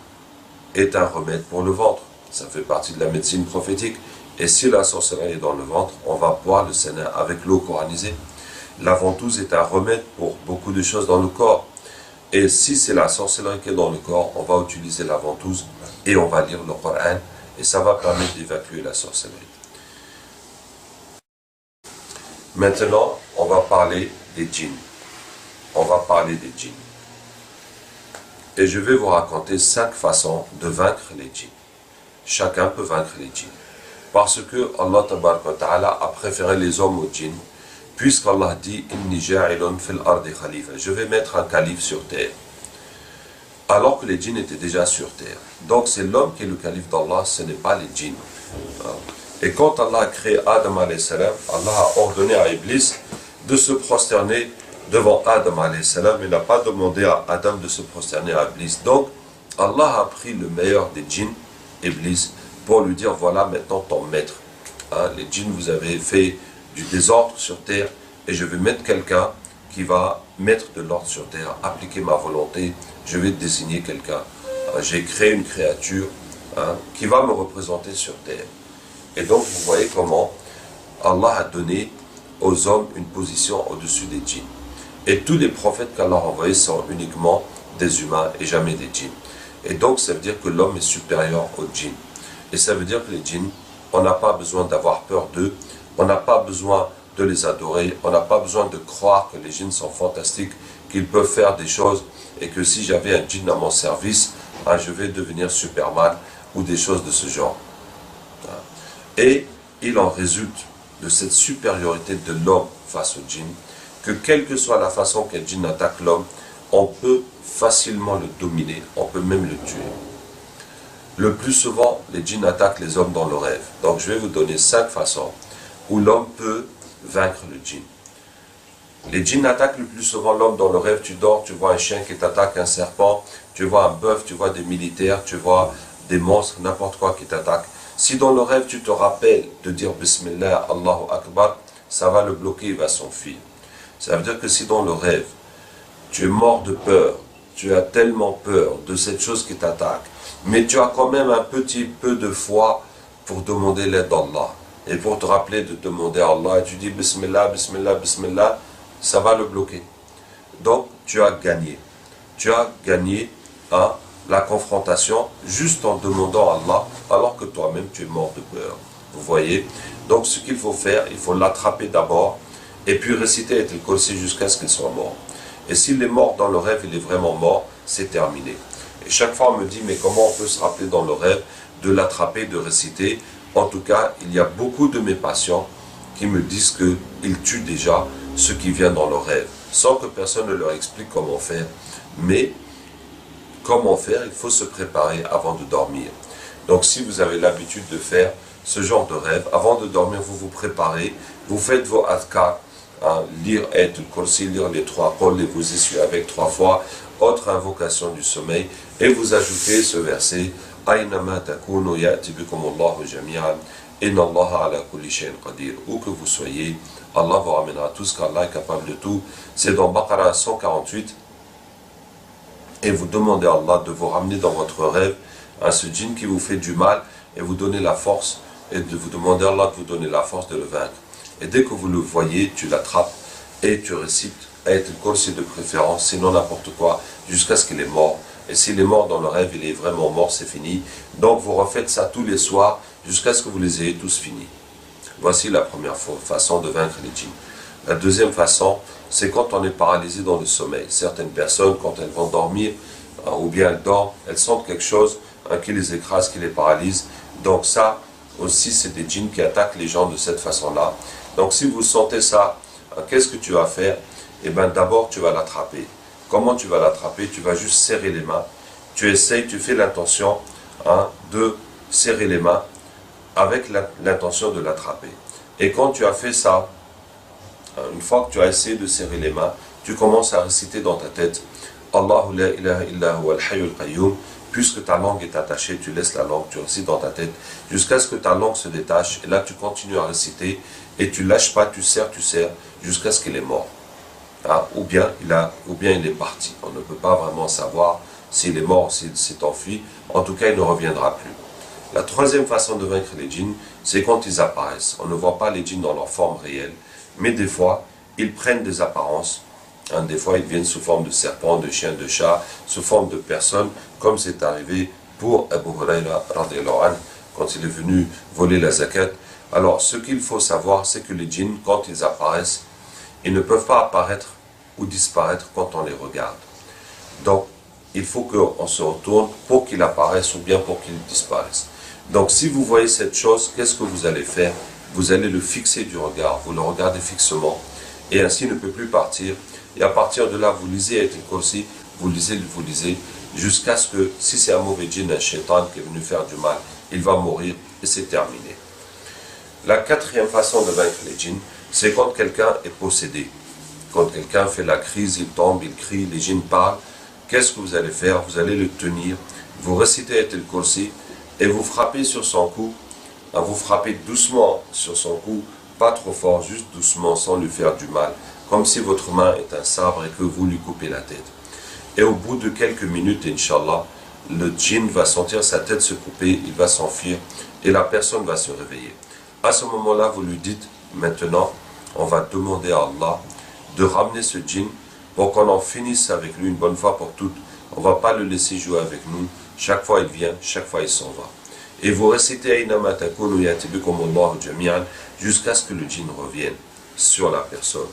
S2: est un remède pour le ventre. Ça fait partie de la médecine prophétique. Et si la sorcellerie est dans le ventre, on va boire le sénat avec l'eau coranisée. La ventouse est un remède pour beaucoup de choses dans le corps. Et si c'est la sorcellerie qui est dans le corps, on va utiliser la ventouse et on va lire le Coran et ça va permettre d'évacuer la sorcellerie. Maintenant, on va parler des djinns. On va parler des djinns. Et je vais vous raconter 5 façons de vaincre les djinns. Chacun peut vaincre les djinns. Parce que Allah a préféré les hommes aux djinns. Puisqu'Allah dit « Inni ja'ilun fil ardi khalifa » je vais mettre un calife sur terre. Alors que les djinns étaient déjà sur terre. Donc c'est l'homme qui est le calife d'Allah, ce n'est pas les djinns. Et quand Allah a créé Adam alayhi salam, Allah a ordonné à Iblis de se prosterner devant Adam alayhi salam. Il n'a pas demandé à Adam de se prosterner à Iblis. Donc Allah a pris le meilleur des djinns, Iblis, pour lui dire « Voilà maintenant ton maître. » Les djinns, vous avez fait du désordre sur terre et je vais mettre quelqu'un qui va mettre de l'ordre sur terre, appliquer ma volonté, je vais désigner quelqu'un. J'ai créé une créature qui va me représenter sur terre. Et donc vous voyez comment Allah a donné aux hommes une position au-dessus des djinns. Et tous les prophètes qu'Allah a envoyés sont uniquement des humains et jamais des djinns. Et donc ça veut dire que l'homme est supérieur aux djinns. Et ça veut dire que les djinns, on n'a pas besoin d'avoir peur d'eux. On n'a pas besoin de les adorer, on n'a pas besoin de croire que les djinns sont fantastiques, qu'ils peuvent faire des choses et que si j'avais un djinn à mon service, je vais devenir Superman ou des choses de ce genre. Et il en résulte de cette supériorité de l'homme face au djinn, que quelle que soit la façon qu'un djinn attaque l'homme, on peut facilement le dominer, on peut même le tuer. Le plus souvent, les djinns attaquent les hommes dans le rêve. Donc je vais vous donner 5 façons où l'homme peut vaincre le djinn. Les djinns attaquent le plus souvent l'homme dans le rêve. Tu dors, tu vois un chien qui t'attaque, un serpent, tu vois un bœuf, tu vois des militaires, tu vois des monstres, n'importe quoi qui t'attaque. Si dans le rêve tu te rappelles de dire Bismillah, Allahu Akbar, ça va le bloquer, il va s'enfuir. Ça veut dire que si dans le rêve tu es mort de peur, tu as tellement peur de cette chose qui t'attaque, mais tu as quand même un petit peu de foi pour demander l'aide d'Allah. Et pour te rappeler de demander à Allah, et tu dis Bismillah, Bismillah, Bismillah, ça va le bloquer. Donc, tu as gagné. Tu as gagné la confrontation juste en demandant à Allah, alors que toi-même tu es mort de peur. Vous voyez? Donc ce qu'il faut faire, il faut l'attraper d'abord et puis réciter Ayatul Kursi jusqu'à ce qu'il soit mort. Et s'il est mort dans le rêve, il est vraiment mort, c'est terminé. Et chaque fois on me dit, mais comment on peut se rappeler dans le rêve de l'attraper, de réciter? En tout cas, il y a beaucoup de mes patients qui me disent qu'ils tuent déjà ce qui vient dans le rêve, sans que personne ne leur explique comment faire. Mais comment faire? Il faut se préparer avant de dormir. Donc si vous avez l'habitude de faire ce genre de rêve, avant de dormir, vous vous préparez, vous faites vos adhkar, lire Ayatul Kursi, lire les 3 qul et vous essuyez avec 3 fois, autre invocation du sommeil, et vous ajoutez ce verset, Aynama takunu ya'ti bikumullahu jami'an, inna Allaha ala kulli shay'in qadir. Où que vous soyez, Allah vous ramènera tous, car Allah est capable de tout. C'est dans Baqara 148. Et vous demandez à Allah de vous ramener dans votre rêve à ce djinn qui vous fait du mal et vous donner la force, et de vous demander à Allah de vous donner la force de le vaincre. Et dès que vous le voyez, tu l'attrapes et tu récites Ayatul Kursi de préférence, sinon n'importe quoi, jusqu'à ce qu'il est mort. Et s'il est mort dans le rêve, il est vraiment mort, c'est fini. Donc vous refaites ça tous les soirs jusqu'à ce que vous les ayez tous finis. Voici la première façon de vaincre les djinns. La deuxième façon, c'est quand on est paralysé dans le sommeil. Certaines personnes, quand elles vont dormir, ou bien elles dorment, elles sentent quelque chose qui les écrase, qui les paralyse. Donc ça aussi, c'est des djinns qui attaquent les gens de cette façon-là. Donc si vous sentez ça, qu'est-ce que tu vas faire? Eh bien d'abord, tu vas l'attraper. Comment tu vas l'attraper? Tu vas juste serrer les mains. Tu essayes, tu fais l'intention de serrer les mains avec l'intention de l'attraper. Et quand tu as fait ça, une fois que tu as essayé de serrer les mains, tu commences à réciter dans ta tête Allahu la ilaha illa huwa al-hayyul qayyum. Puisque ta langue est attachée, tu laisses la langue, tu récites dans ta tête jusqu'à ce que ta langue se détache. Et là, tu continues à réciter et tu lâches pas, tu serres jusqu'à ce qu'il est mort. Ou bien il est parti. On ne peut pas vraiment savoir s'il est mort, s'il s'est enfui. En tout cas, il ne reviendra plus. La troisième façon de vaincre les djinns, c'est quand ils apparaissent. On ne voit pas les djinns dans leur forme réelle, mais des fois, ils prennent des apparences. Des fois, ils viennent sous forme de serpent, de chien, de chat, sous forme de personnes, comme c'est arrivé pour Abu Huraira radhiyallahu anhu, quand il est venu voler la zakat. Alors, ce qu'il faut savoir, c'est que les djinns, quand ils apparaissent, ils ne peuvent pas apparaître ou disparaître quand on les regarde. Donc, il faut qu'on se retourne pour qu'ils apparaissent ou bien pour qu'ils disparaissent. Donc, si vous voyez cette chose, qu'est-ce que vous allez faire? Vous allez le fixer du regard, vous le regardez fixement, et ainsi il ne peut plus partir. Et à partir de là, vous lisez Ayatul Kursi, vous lisez, jusqu'à ce que, si c'est un mauvais djinn, un shaitan qui est venu faire du mal, il va mourir et c'est terminé. La quatrième façon de vaincre les djinns, c'est quand quelqu'un est possédé. Quand quelqu'un fait la crise, il tombe, il crie, les djinns parlent. Qu'est-ce que vous allez faire? Vous allez le tenir, vous récitez Ayatul Kursi et vous frappez sur son cou. Vous frappez doucement sur son cou, pas trop fort, juste doucement, sans lui faire du mal, comme si votre main est un sabre et que vous lui coupez la tête. Et au bout de quelques minutes, Inch'Allah, le djinn va sentir sa tête se couper, il va s'enfuir et la personne va se réveiller. À ce moment-là, vous lui dites, maintenant, on va demander à Allah de ramener ce djinn pour qu'on en finisse avec lui une bonne fois pour toutes. On ne va pas le laisser jouer avec nous. Chaque fois il vient, chaque fois il s'en va. Et vous récitez Aynama takunu ya'ti bikumullahu jami'an jusqu'à ce que le djinn revienne sur la personne.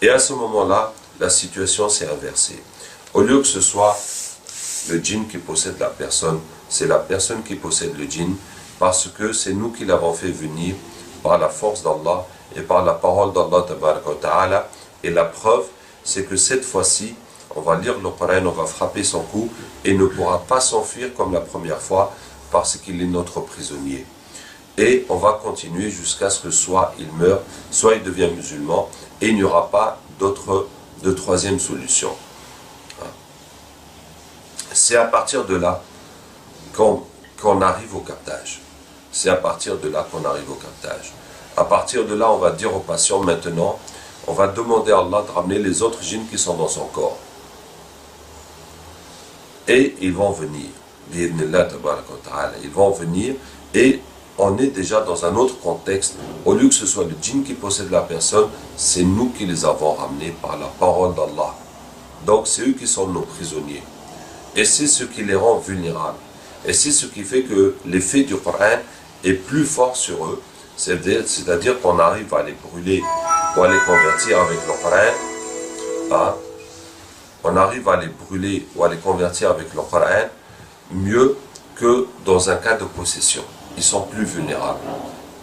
S2: Et à ce moment-là, la situation s'est inversée. Au lieu que ce soit le djinn qui possède la personne, c'est la personne qui possède le djinn, parce que c'est nous qui l'avons fait venir par la force d'Allah et par la parole d'Allah tabaraka wa ta'ala. Et la preuve, c'est que cette fois-ci, on va lire le Coran, on va frapper son cou et il ne pourra pas s'enfuir comme la première fois parce qu'il est notre prisonnier. Et on va continuer jusqu'à ce que soit il meurt, soit il devient musulman et il n'y aura pas de troisième solution. C'est à partir de là qu'on arrive au captage. C'est à partir de là qu'on arrive au captage. À partir de là, on va dire au patient maintenant, on va demander à Allah de ramener les autres djinns qui sont dans son corps. Et ils vont venir. Ils vont venir et on est déjà dans un autre contexte. Au lieu que ce soit le djinn qui possède la personne, c'est nous qui les avons ramenés par la parole d'Allah. Donc c'est eux qui sont nos prisonniers. Et c'est ce qui les rend vulnérables. Et c'est ce qui fait que l'effet du Coran est plus fort sur eux, c'est-à-dire qu'on arrive à les brûler ou à les convertir avec le Coran, on arrive à les brûler ou à les convertir avec le Coran mieux que dans un cas de possession. Ils sont plus vulnérables.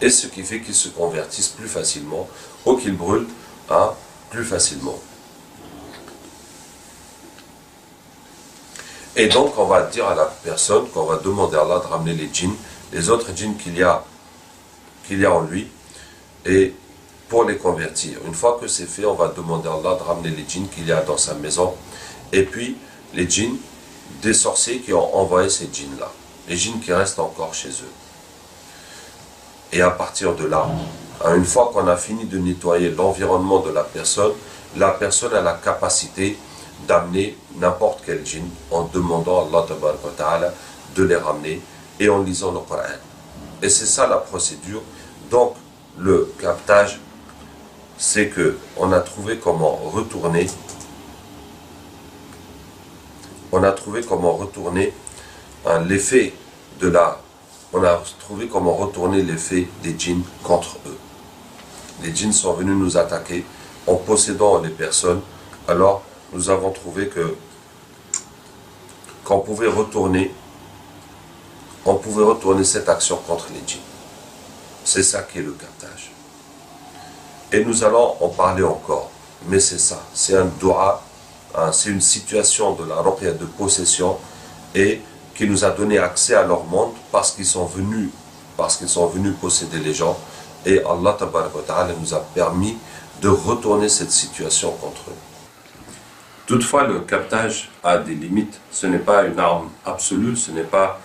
S2: Et ce qui fait qu'ils se convertissent plus facilement ou qu'ils brûlent plus facilement. Et donc on va dire à la personne qu'on va demander à Allah de ramener les djinns, les autres djinns qu'il y a en lui, et pour les convertir. Une fois que c'est fait, on va demander à Allah de ramener les djinns qu'il y a dans sa maison, et puis les djinns des sorciers qui ont envoyé ces djinns-là, les djinns qui restent encore chez eux. Et à partir de là, une fois qu'on a fini de nettoyer l'environnement de la personne a la capacité d'amener n'importe quel djinn en demandant à Allah Ta'ala de les ramener et en lisant le Coran. Et c'est ça la procédure. Donc le captage, c'est que on a trouvé comment retourner l'effet de la... On a trouvé comment retourner l'effet des djinns contre eux. Les djinns sont venus nous attaquer en possédant les personnes. Alors nous avons trouvé qu'on pouvait retourner cette action contre les djinns. C'est ça qui est le captage. Et nous allons en parler encore. Mais c'est ça, c'est un dua, c'est une situation de la ruqya de possession et qui nous a donné accès à leur monde parce qu'ils sont venus posséder les gens, et Allah Ta'ala nous a permis de retourner cette situation contre eux. Toutefois, le captage a des limites. Ce n'est pas une arme absolue, ce n'est pas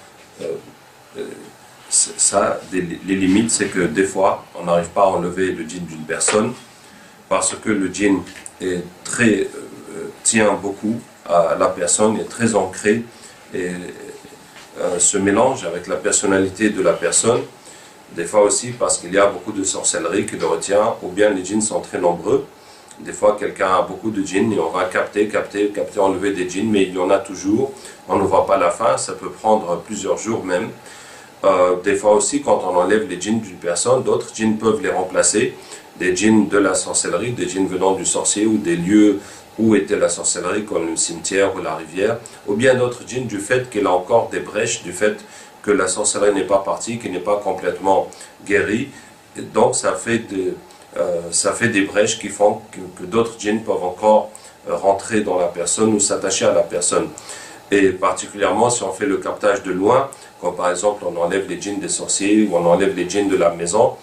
S2: les limites, c'est que des fois on n'arrive pas à enlever le djinn d'une personne parce que le djinn est tient beaucoup à la personne, est très ancré et se mélange avec la personnalité de la personne. Des fois aussi parce qu'il y a beaucoup de sorcellerie qui le retient, ou bien les djinns sont très nombreux. Des fois quelqu'un a beaucoup de djinns et on va capter, enlever des djinns, mais il y en a toujours, on ne voit pas la fin, ça peut prendre plusieurs jours même. Des fois aussi quand on enlève les djinns d'une personne, d'autres djinns peuvent les remplacer, des djinns de la sorcellerie, des djinns venant du sorcier ou des lieux où était la sorcellerie, comme le cimetière ou la rivière, ou bien d'autres djinns du fait qu'il a encore des brèches, du fait que la sorcellerie n'est pas partie, qu'il n'est pas complètement guéri. Et donc ça fait des brèches qui font que d'autres djinns peuvent encore rentrer dans la personne ou s'attacher à la personne. Et particulièrement si on fait le captage de loin, comme par exemple on enlève les djinns des sorciers ou on enlève les djinns de la maison,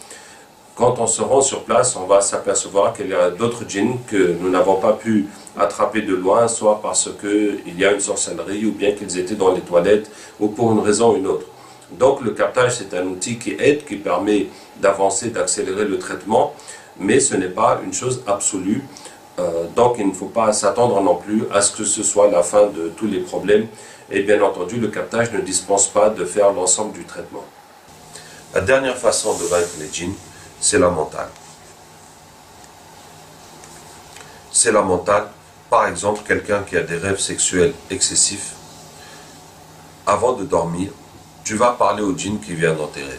S2: quand on se rend sur place, on va s'apercevoir qu'il y a d'autres djinns que nous n'avons pas pu attraper de loin, soit parce qu'il y a une sorcellerie ou bien qu'ils étaient dans les toilettes ou pour une raison ou une autre. Donc le captage, c'est un outil qui aide, qui permet d'avancer, d'accélérer le traitement, mais ce n'est pas une chose absolue. Donc il ne faut pas s'attendre non plus à ce que ce soit la fin de tous les problèmes. Et bien entendu, le captage ne dispense pas de faire l'ensemble du traitement. La dernière façon de vaincre les djinns, c'est la mentale. C'est la mentale. Par exemple, quelqu'un qui a des rêves sexuels excessifs, avant de dormir, tu vas parler au djinn qui vient dans tes rêves.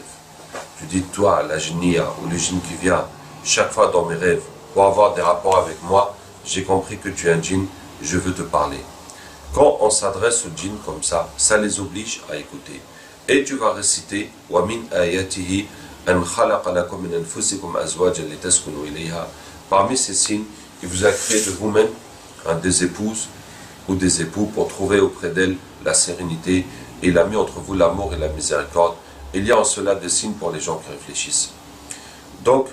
S2: Tu dis, toi, la djinnia ou le djinn qui vient chaque fois dans mes rêves pour avoir des rapports avec moi, j'ai compris que tu es un djinn, je veux te parler. Quand on s'adresse au djinn comme ça les oblige à écouter. Et tu vas réciter wa min ayatihi an khalaqa lakum min anfusikum azwajan litaskunu ilayha. Parmi ces signes, il vous a créé de vous-même des épouses ou des époux pour trouver auprès d'elles la sérénité, et il a mis entre vous l'amour et la miséricorde. Il y a en cela des signes pour les gens qui réfléchissent. Donc,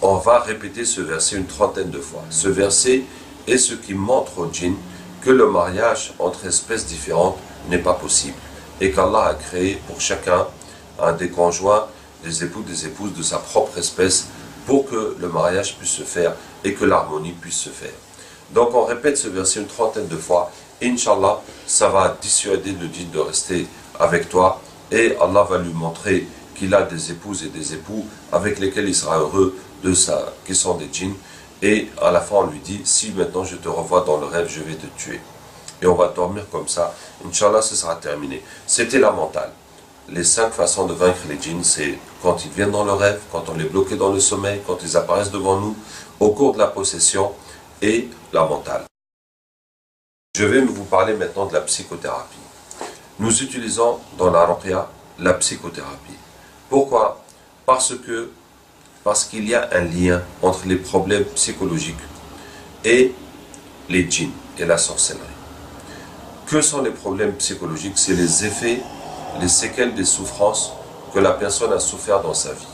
S2: on va répéter ce verset une trentaine de fois. Ce verset est ce qui montre au djinn que le mariage entre espèces différentes n'est pas possible et qu'Allah a créé pour chacun des conjoints, des époux, des épouses de sa propre espèce pour que le mariage puisse se faire et que l'harmonie puisse se faire. Donc on répète ce verset une trentaine de fois. Inch'Allah, ça va dissuader le djinn de rester avec toi et Allah va lui montrer qu'il a des épouses et des époux avec lesquels il sera heureux qui sont des djinns. Et à la fin on lui dit, si maintenant je te revois dans le rêve, je vais te tuer. Et on va dormir comme ça. Inch'Allah, ce sera terminé. C'était la mentale. les 5 façons de vaincre les djinns, c'est quand ils viennent dans le rêve, quand on est bloqué dans le sommeil, quand ils apparaissent devant nous, au cours de la possession et la mentale. Je vais vous parler maintenant de la psychothérapie. Nous utilisons dans la ruqya la psychothérapie. Pourquoi? Parce qu'il y a un lien entre les problèmes psychologiques et les djinns et la sorcellerie. Que sont les problèmes psychologiques? C'est les effets, les séquelles des souffrances que la personne a souffert dans sa vie.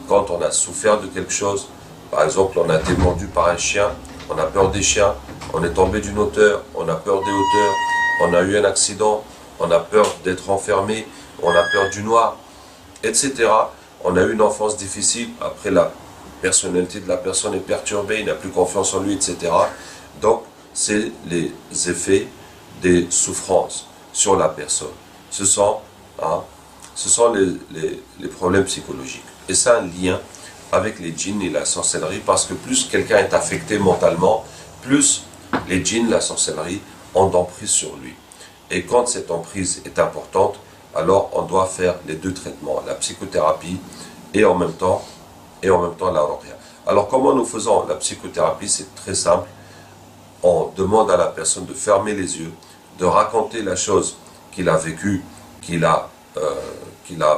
S2: Quand on a souffert de quelque chose, par exemple on a été mordu par un chien, on a peur des chiens, on est tombé d'une hauteur, on a peur des hauteurs, on a eu un accident, on a peur d'être enfermé, on a peur du noir, etc. On a eu une enfance difficile, après la personnalité de la personne est perturbée, il n'a plus confiance en lui, etc. Donc, c'est les effets des souffrances sur la personne. Ce sont les problèmes psychologiques. Et ça a un lien avec les djinns et la sorcellerie, parce que plus quelqu'un est affecté mentalement, plus les djinns, la sorcellerie, ont d'emprise sur lui. Et quand cette emprise est importante, alors on doit faire les deux traitements, la psychothérapie et en même temps la ruqya. Alors comment nous faisons la psychothérapie? C'est très simple. On demande à la personne de fermer les yeux, de raconter la chose qu'il a vécue, qu'il a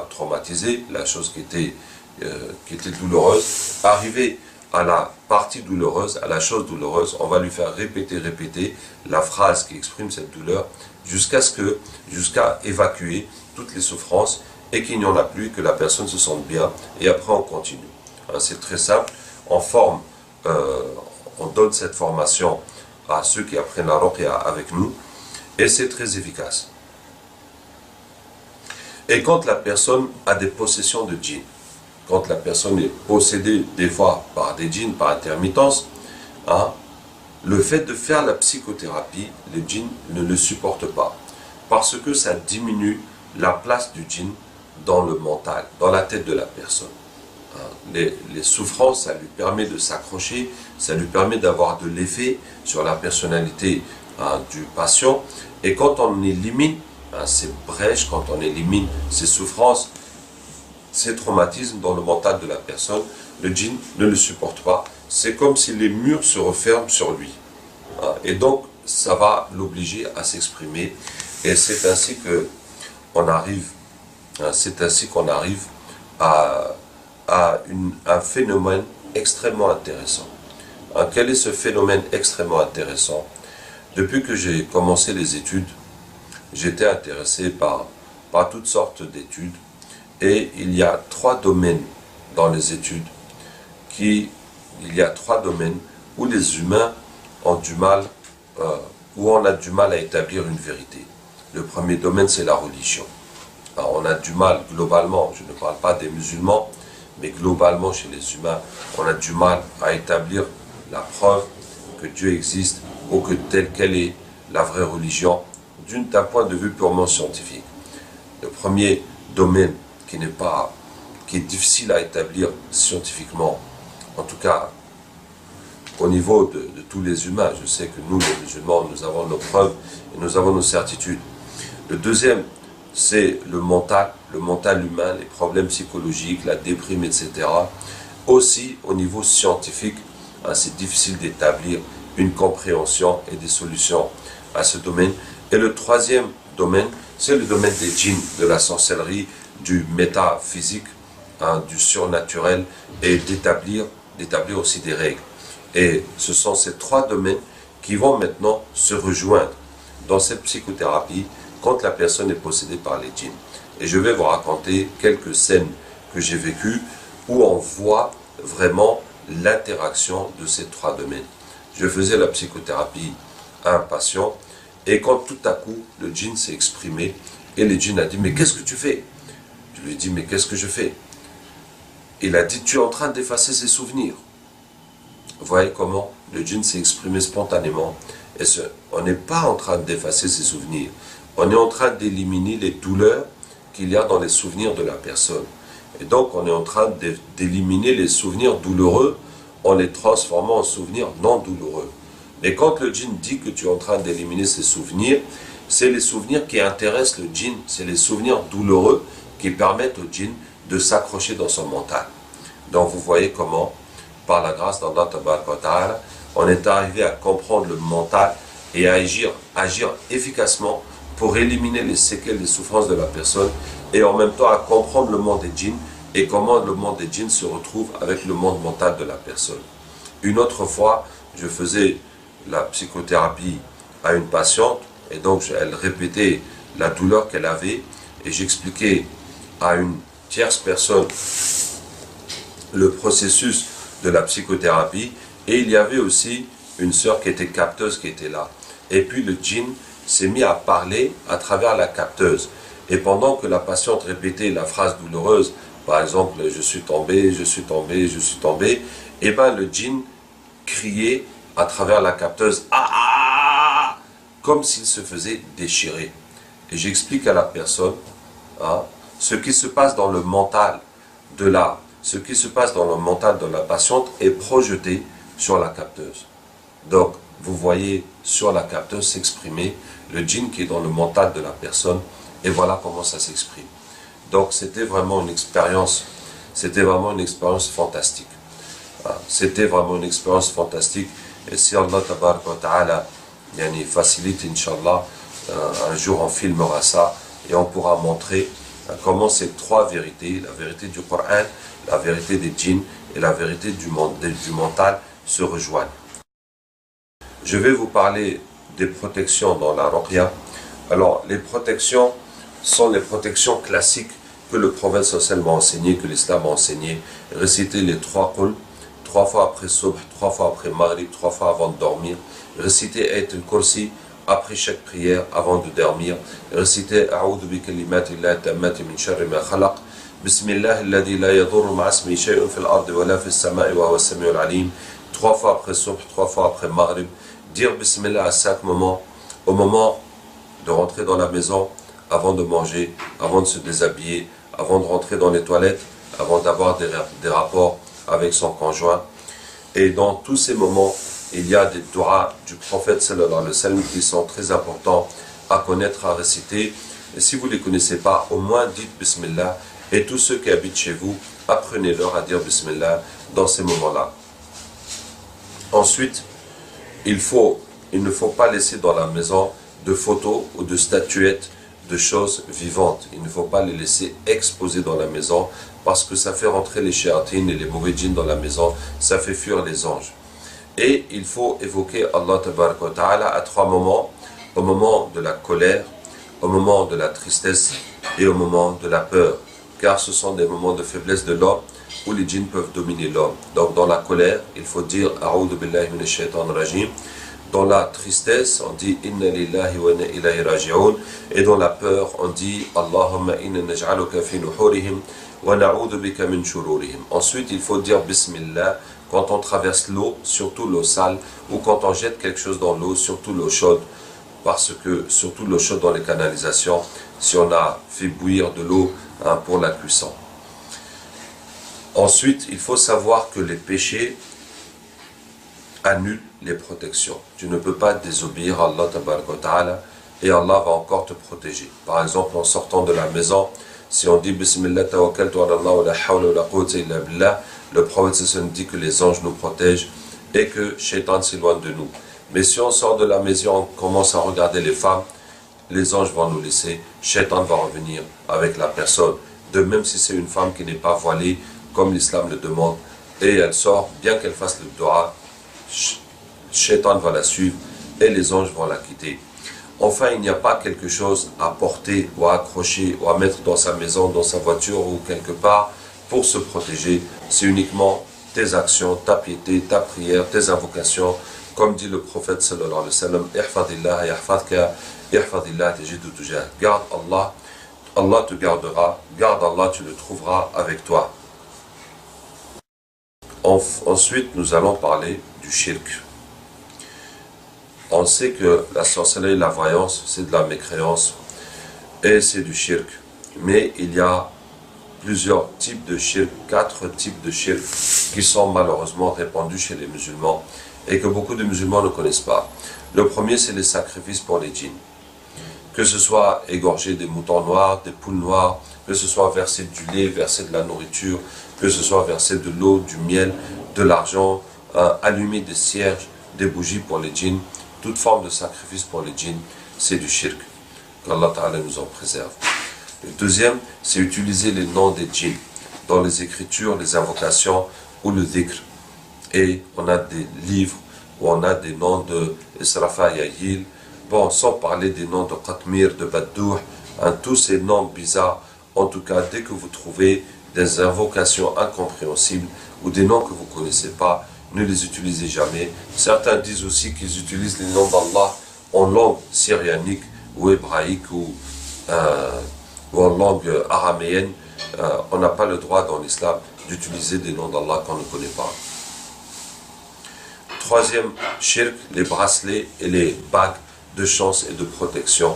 S2: traumatisée, la chose qui était douloureuse. Arrivé à la partie douloureuse, à la chose douloureuse, on va lui faire répéter la phrase qui exprime cette douleur jusqu'à évacuer toutes les souffrances et qu'il n'y en a plus, que la personne se sente bien, et après on continue. C'est très simple, on donne cette formation à ceux qui apprennent la ruqya avec nous, et c'est très efficace. Et quand la personne a des possessions de djinns, quand la personne est possédée des fois par des djinns, par intermittence, le fait de faire la psychothérapie, les djinns ne le supportent pas, parce que ça diminue la place du djinn dans le mental, dans la tête de la personne. Les souffrances, ça lui permet de s'accrocher, ça lui permet d'avoir de l'effet sur la personnalité du patient. Et quand on élimine ces brèches, quand on élimine ces souffrances, ces traumatismes dans le mental de la personne, le djinn ne le supporte pas. C'est comme si les murs se referment sur lui. Et donc, ça va l'obliger à s'exprimer. Et c'est ainsi qu'on arrive à un phénomène extrêmement intéressant. Quel est ce phénomène extrêmement intéressant? Depuis que j'ai commencé les études, j'étais intéressé par toutes sortes d'études, et il y a 3 domaines dans les études où les humains ont du mal, où on a du mal à établir une vérité. Le premier domaine, c'est la religion. Alors, on a du mal globalement, je ne parle pas des musulmans, mais globalement chez les humains, on a du mal à établir la preuve que Dieu existe ou que telle qu'elle est la vraie religion d'un point de vue purement scientifique. Le premier domaine qui est difficile à établir scientifiquement, en tout cas au niveau de tous les humains. Je sais que nous, les musulmans, nous avons nos preuves et nous avons nos certitudes. Le deuxième, c'est le mental humain, les problèmes psychologiques, la déprime, etc. Aussi, au niveau scientifique, c'est difficile d'établir une compréhension et des solutions à ce domaine. Et le troisième domaine, c'est le domaine des djinns, de la sorcellerie, du métaphysique, du surnaturel, et d'établir aussi des règles. Et ce sont ces 3 domaines qui vont maintenant se rejoindre dans cette psychothérapie quand la personne est possédée par les djinns. Et je vais vous raconter quelques scènes que j'ai vécues où on voit vraiment l'interaction de ces 3 domaines. Je faisais la psychothérapie à un patient, et quand tout à coup le djinn s'est exprimé, et le djinn a dit: mais qu'est-ce que tu fais? Je lui ai dit: mais qu'est-ce que je fais? Il a dit: tu es en train d'effacer ses souvenirs. Vous voyez comment le djinn s'est exprimé spontanément. Et on n'est pas en train d'effacer ses souvenirs, on est en train d'éliminer les douleurs qu'il y a dans les souvenirs de la personne. Et donc on est en train d'éliminer les souvenirs douloureux en les transformant en souvenirs non douloureux. Mais quand le djinn dit que tu es en train d'éliminer ses souvenirs, c'est les souvenirs qui intéressent le djinn, c'est les souvenirs douloureux qui permettent au djinn de s'accrocher dans son mental. Donc vous voyez comment, par la grâce d'Allah Tabaraka wa Ta'ala, on est arrivé à comprendre le mental et à agir efficacement pour éliminer les séquelles des souffrances de la personne et en même temps à comprendre le monde des djinns et comment le monde des djinns se retrouve avec le monde mental de la personne. Une autre fois, je faisais la psychothérapie à une patiente et donc elle répétait la douleur qu'elle avait et j'expliquais à une tierce personne le processus de la psychothérapie et il y avait aussi une sœur qui était capteuse qui était là. Et puis le djinn s'est mis à parler à travers la capteuse. Et pendant que la patiente répétait la phrase douloureuse, par exemple, je suis tombé, je suis tombé, je suis tombé, et bien le djinn criait à travers la capteuse, ah, comme s'il se faisait déchirer. Et j'explique à la personne ce qui se passe dans le mental de la patiente est projeté sur la capteuse. Donc, vous voyez sur la capteuse s'exprimer le djinn qui est dans le mental de la personne et voilà comment ça s'exprime. Donc, c'était vraiment une expérience fantastique. C'était vraiment une expérience fantastique et si Allah Tabaraka wa Ta'ala facilite, Inch'Allah, un jour on filmera ça et on pourra montrer comment ces trois vérités, la vérité du Coran, la vérité des djinns et la vérité du mental se rejoignent. Je vais vous parler des protections dans la ruqya. Alors, les protections sont les protections classiques que le prophète sallallahu m'a enseigné, que l'islam a enseigné. Réciter les trois qul, 3 fois après subh, 3 fois après maghrib, 3 fois avant de dormir. Réciter Ayat al-Kursi après chaque prière avant de dormir. Réciter A'udhu bi kalimatillahi tammati min sharri ma khalaq. Bismillah alladhi la yadurru ma'a ismihi shay'un fil ardi wa la fis sama'i wa huwa as-sami'ul 'alim. 3 fois après subh, 3 fois après maghrib. Dire Bismillah à 5 moments, au moment de rentrer dans la maison, avant de manger, avant de se déshabiller, avant de rentrer dans les toilettes, avant d'avoir des rapports avec son conjoint. Et dans tous ces moments, il y a des doigts du prophète sallallahu alayhi wa sallam qui sont très importants à connaître, à réciter. Et si vous ne les connaissez pas, au moins dites Bismillah. Et tous ceux qui habitent chez vous, apprenez-leur à dire Bismillah dans ces moments-là. Ensuite, il ne faut pas laisser dans la maison de photos ou de statuettes de choses vivantes. Il ne faut pas les laisser exposées dans la maison parce que ça fait rentrer les shayatines et les mauvais djinns dans la maison, ça fait fuir les anges. Et il faut évoquer Allah Tabaraka wa Ta'ala à 3 moments, au moment de la colère, au moment de la tristesse et au moment de la peur. Car ce sont des moments de faiblesse de l'homme où les djinns peuvent dominer l'homme. Donc dans la colère, il faut dire A'udhu billahi minash shaitanir rajim. Dans la tristesse, on dit Inna lillahi wa inna ilayhi raji'un. Et dans la peur, on dit Allahumma inna naj'aluka fi nuhurihim wa na'udhu bika min shururihim. Ensuite, il faut dire Bismillah quand on traverse l'eau, surtout l'eau sale, ou quand on jette quelque chose dans l'eau, surtout l'eau chaude. Parce que, surtout l'eau chaude dans les canalisations, si on a fait bouillir de l'eau pour la cuisson. Ensuite, il faut savoir que les péchés annulent les protections. Tu ne peux pas désobéir à Allah Tabaraka wa Ta'ala et Allah va encore te protéger. Par exemple, en sortant de la maison, si on dit Bismillah tawakkaltu ala Allah wa la hawla wa la quwwata illa billah, le prophète dit que les anges nous protègent et que Shaitan s'éloigne de nous. Mais si on sort de la maison, on commence à regarder les femmes, les anges vont nous laisser, Shaitan va revenir avec la personne. De même si c'est une femme qui n'est pas voilée, comme l'islam le demande, et elle sort, bien qu'elle fasse le dua, Shaitan va la suivre et les anges vont la quitter. Enfin, il n'y a pas quelque chose à porter ou à accrocher ou à mettre dans sa maison, dans sa voiture ou quelque part pour se protéger. C'est uniquement tes actions, ta piété, ta prière, tes invocations. Comme dit le prophète sallallahu alayhi wa sallam, Ihfadillah yahfadka, ihfadillah tajidu tujah. Garde Allah, Allah te gardera. Garde Allah, tu le trouveras avec toi. Ensuite, nous allons parler du shirk. On sait que la sorcellerie et la voyance, c'est de la mécréance et c'est du shirk. Mais il y a plusieurs types de shirk, 4 types de shirk qui sont malheureusement répandus chez les musulmans et que beaucoup de musulmans ne connaissent pas. Le premier, c'est les sacrifices pour les djinns. que ce soit égorger des moutons noirs, des poules noires, que ce soit verser du lait, verser de la nourriture, que ce soit verser de l'eau, du miel, de l'argent, allumer des cierges, des bougies pour les djinns, toute forme de sacrifice pour les djinns, c'est du shirk. Qu'Allah Ta'ala nous en préserve. Le deuxième, c'est utiliser les noms des djinns dans les écritures, les invocations ou le dhikr. Et on a des livres où on a des noms de Israfa Yahil, bon, sans parler des noms de Qatmir, de Baddouh, tous ces noms bizarres. En tout cas, dès que vous trouvez des invocations incompréhensibles ou des noms que vous ne connaissez pas, ne les utilisez jamais. Certains disent aussi qu'ils utilisent les noms d'Allah en langue syrianique ou hébraïque ou en langue araméenne. On n'a pas le droit dans l'islam d'utiliser des noms d'Allah qu'on ne connaît pas. Troisième shirk, les bracelets et les bagues de chance et de protection.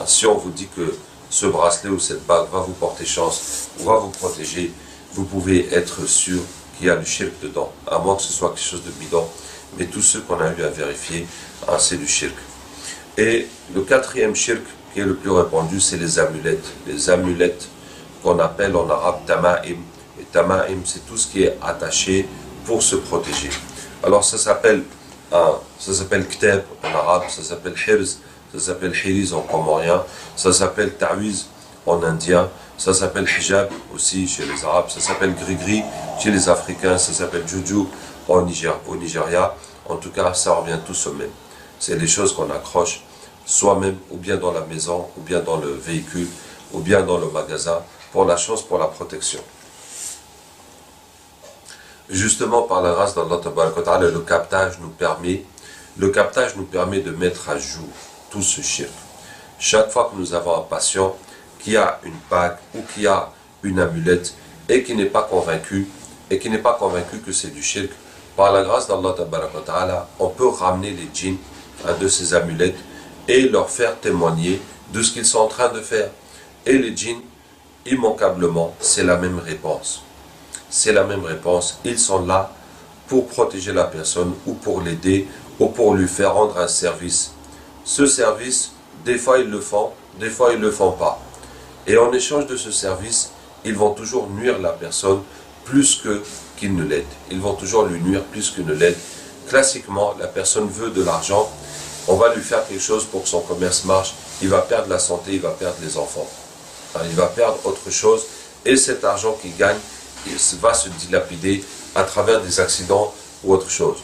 S2: Si on vous dit que ce bracelet ou cette bague va vous porter chance ou va vous protéger, vous pouvez être sûr qu'il y a du shirk dedans, à moins que ce soit quelque chose de bidon. Mais tous ceux qu'on a eu à vérifier, c'est du shirk. Et le quatrième shirk qui est le plus répandu, c'est les amulettes. Les amulettes qu'on appelle en arabe tama'im. Et tama'im, c'est tout ce qui est attaché pour se protéger. Alors ça s'appelle ktab en arabe, ça s'appelle hirz, ça s'appelle hiriz en comorien, ça s'appelle ta'wiz en indien, ça s'appelle hijab aussi chez les arabes, ça s'appelle gris-gris chez les africains, ça s'appelle juju au Nigeria. En tout cas, ça revient tous au même. C'est les choses qu'on accroche soi-même, ou bien dans la maison, ou bien dans le véhicule, ou bien dans le magasin, pour la chance, pour la protection. Justement, par la grâce d'Allah Tabaraka wa Ta'ala, le captage nous permet de mettre à jour tout ce shirk. Chaque fois que nous avons un patient qui a une bague ou qui a une amulette et qui n'est pas convaincu, que c'est du shirk, par la grâce d'Allah Tabaraka wa Ta'ala, on peut ramener les djinns de ces amulettes et leur faire témoigner de ce qu'ils sont en train de faire. Et les djinns, immanquablement, c'est la même réponse. C'est la même réponse. Ils sont là pour protéger la personne ou pour l'aider ou pour lui faire rendre un service. Ce service, des fois ils le font, des fois ils ne le font pas. Et en échange de ce service, ils vont toujours nuire la personne plus qu'ils ne l'aident. Ils vont toujours lui nuire plus qu'ils ne l'aident. Classiquement, la personne veut de l'argent, on va lui faire quelque chose pour que son commerce marche, il va perdre la santé, il va perdre les enfants. Il va perdre autre chose et cet argent qu'il gagne, il va se dilapider à travers des accidents ou autre chose.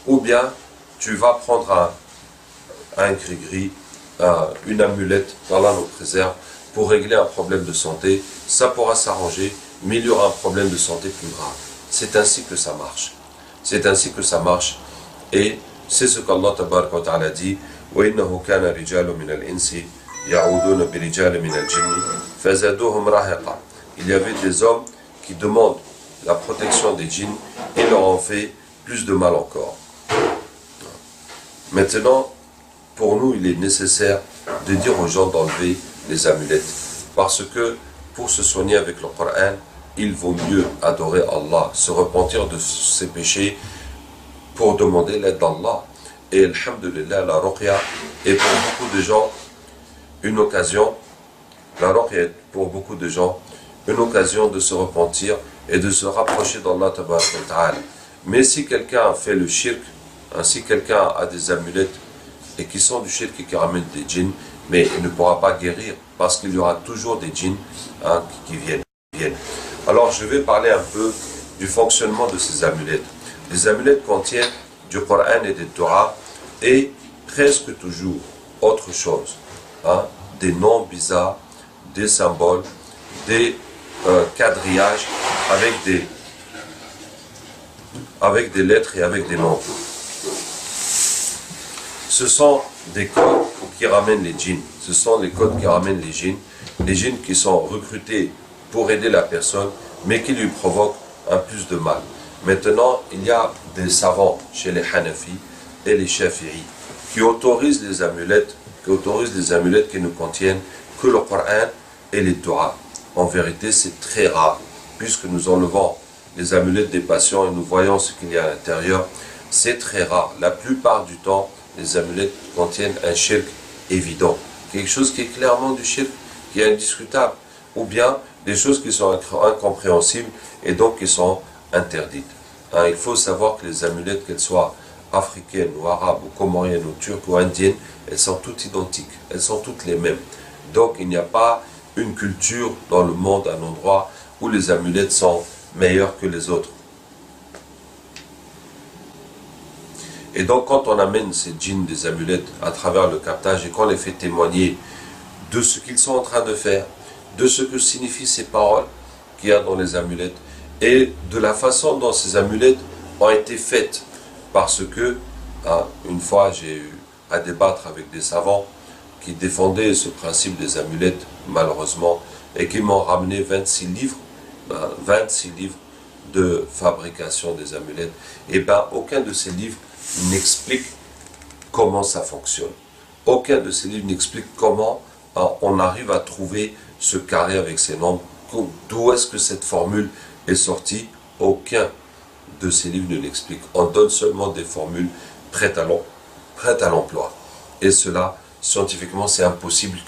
S2: Ou bien tu vas prendre un gris-gris, une amulette, Allah nous préserve, pour régler un problème de santé, ça pourra s'arranger, mais il y aura un problème de santé plus grave. C'est ainsi que ça marche. C'est ainsi que ça marche. Et c'est ce qu'Allah Tabaraka wa Ta'ala dit, وَإِنَّهُ كَانَ رِجَالٌ مِنَ الْإِنسِ يَعُودُونَ بِرِجَالٍ مِنَ الْجِنِّ فَزَادُوهُمْ رَهِقًا. Il y avait des hommes qui demandent la protection des djinns et leur en fait plus de mal encore. Maintenant, pour nous, il est nécessaire de dire aux gens d'enlever les amulettes. Parce que pour se soigner avec le Coran, il vaut mieux adorer Allah, se repentir de ses péchés pour demander l'aide d'Allah. Et alhamdulillah, la ruqya est pour beaucoup de gens une occasion, la ruqya est pour beaucoup de gens une occasion de se repentir et de se rapprocher d'Allah Tabaraka wa Ta'ala. Mais si quelqu'un fait le shirk, si quelqu'un a des amulettes et qui sont du shirk et qui ramènent des djinns, mais il ne pourra pas guérir parce qu'il y aura toujours des djinns qui viennent. Alors je vais parler un peu du fonctionnement de ces amulettes. Les amulettes contiennent du Coran et des Torah et presque toujours autre chose. Des noms bizarres, des symboles, des quadrillages avec des lettres et avec des nombres. Ce sont des codes qui ramènent les djinns. Ce sont les codes qui ramènent les djinns qui sont recrutés pour aider la personne, mais qui lui provoquent un plus de mal. Maintenant, il y a des savants chez les Hanafi et les Shafi'i qui autorisent les amulettes qui ne contiennent que le Coran et les Torah. En vérité, c'est très rare, puisque nous enlevons les amulettes des patients et nous voyons ce qu'il y a à l'intérieur. C'est très rare. La plupart du temps, les amulettes contiennent un shirk évident. quelque chose qui est clairement du shirk, qui est indiscutable, ou bien des choses qui sont incompréhensibles et donc qui sont interdites. Hein, il faut savoir que les amulettes, qu'elles soient africaines ou arabes ou comoriennes ou turques ou indiennes, elles sont toutes identiques, elles sont toutes les mêmes. Donc il n'y a pas une culture dans le monde, un endroit où les amulettes sont meilleures que les autres. Et donc quand on amène ces djinns des amulettes à travers le captage et qu'on les fait témoigner de ce qu'ils sont en train de faire, de ce que signifient ces paroles qu'il y a dans les amulettes et de la façon dont ces amulettes ont été faites. Parce que, une fois j'ai eu à débattre avec des savants qui défendaient ce principe des amulettes, malheureusement, et qui m'ont ramené 26 livres, 26 livres de fabrication des amulettes. Et bien, aucun de ces livres n'explique comment ça fonctionne. Aucun de ces livres n'explique comment on arrive à trouver ce carré avec ces nombres. D'où est-ce que cette formule est sortie? Aucun de ces livres ne l'explique. On donne seulement des formules prêtes à l'emploi. Et cela, scientifiquement, c'est impossible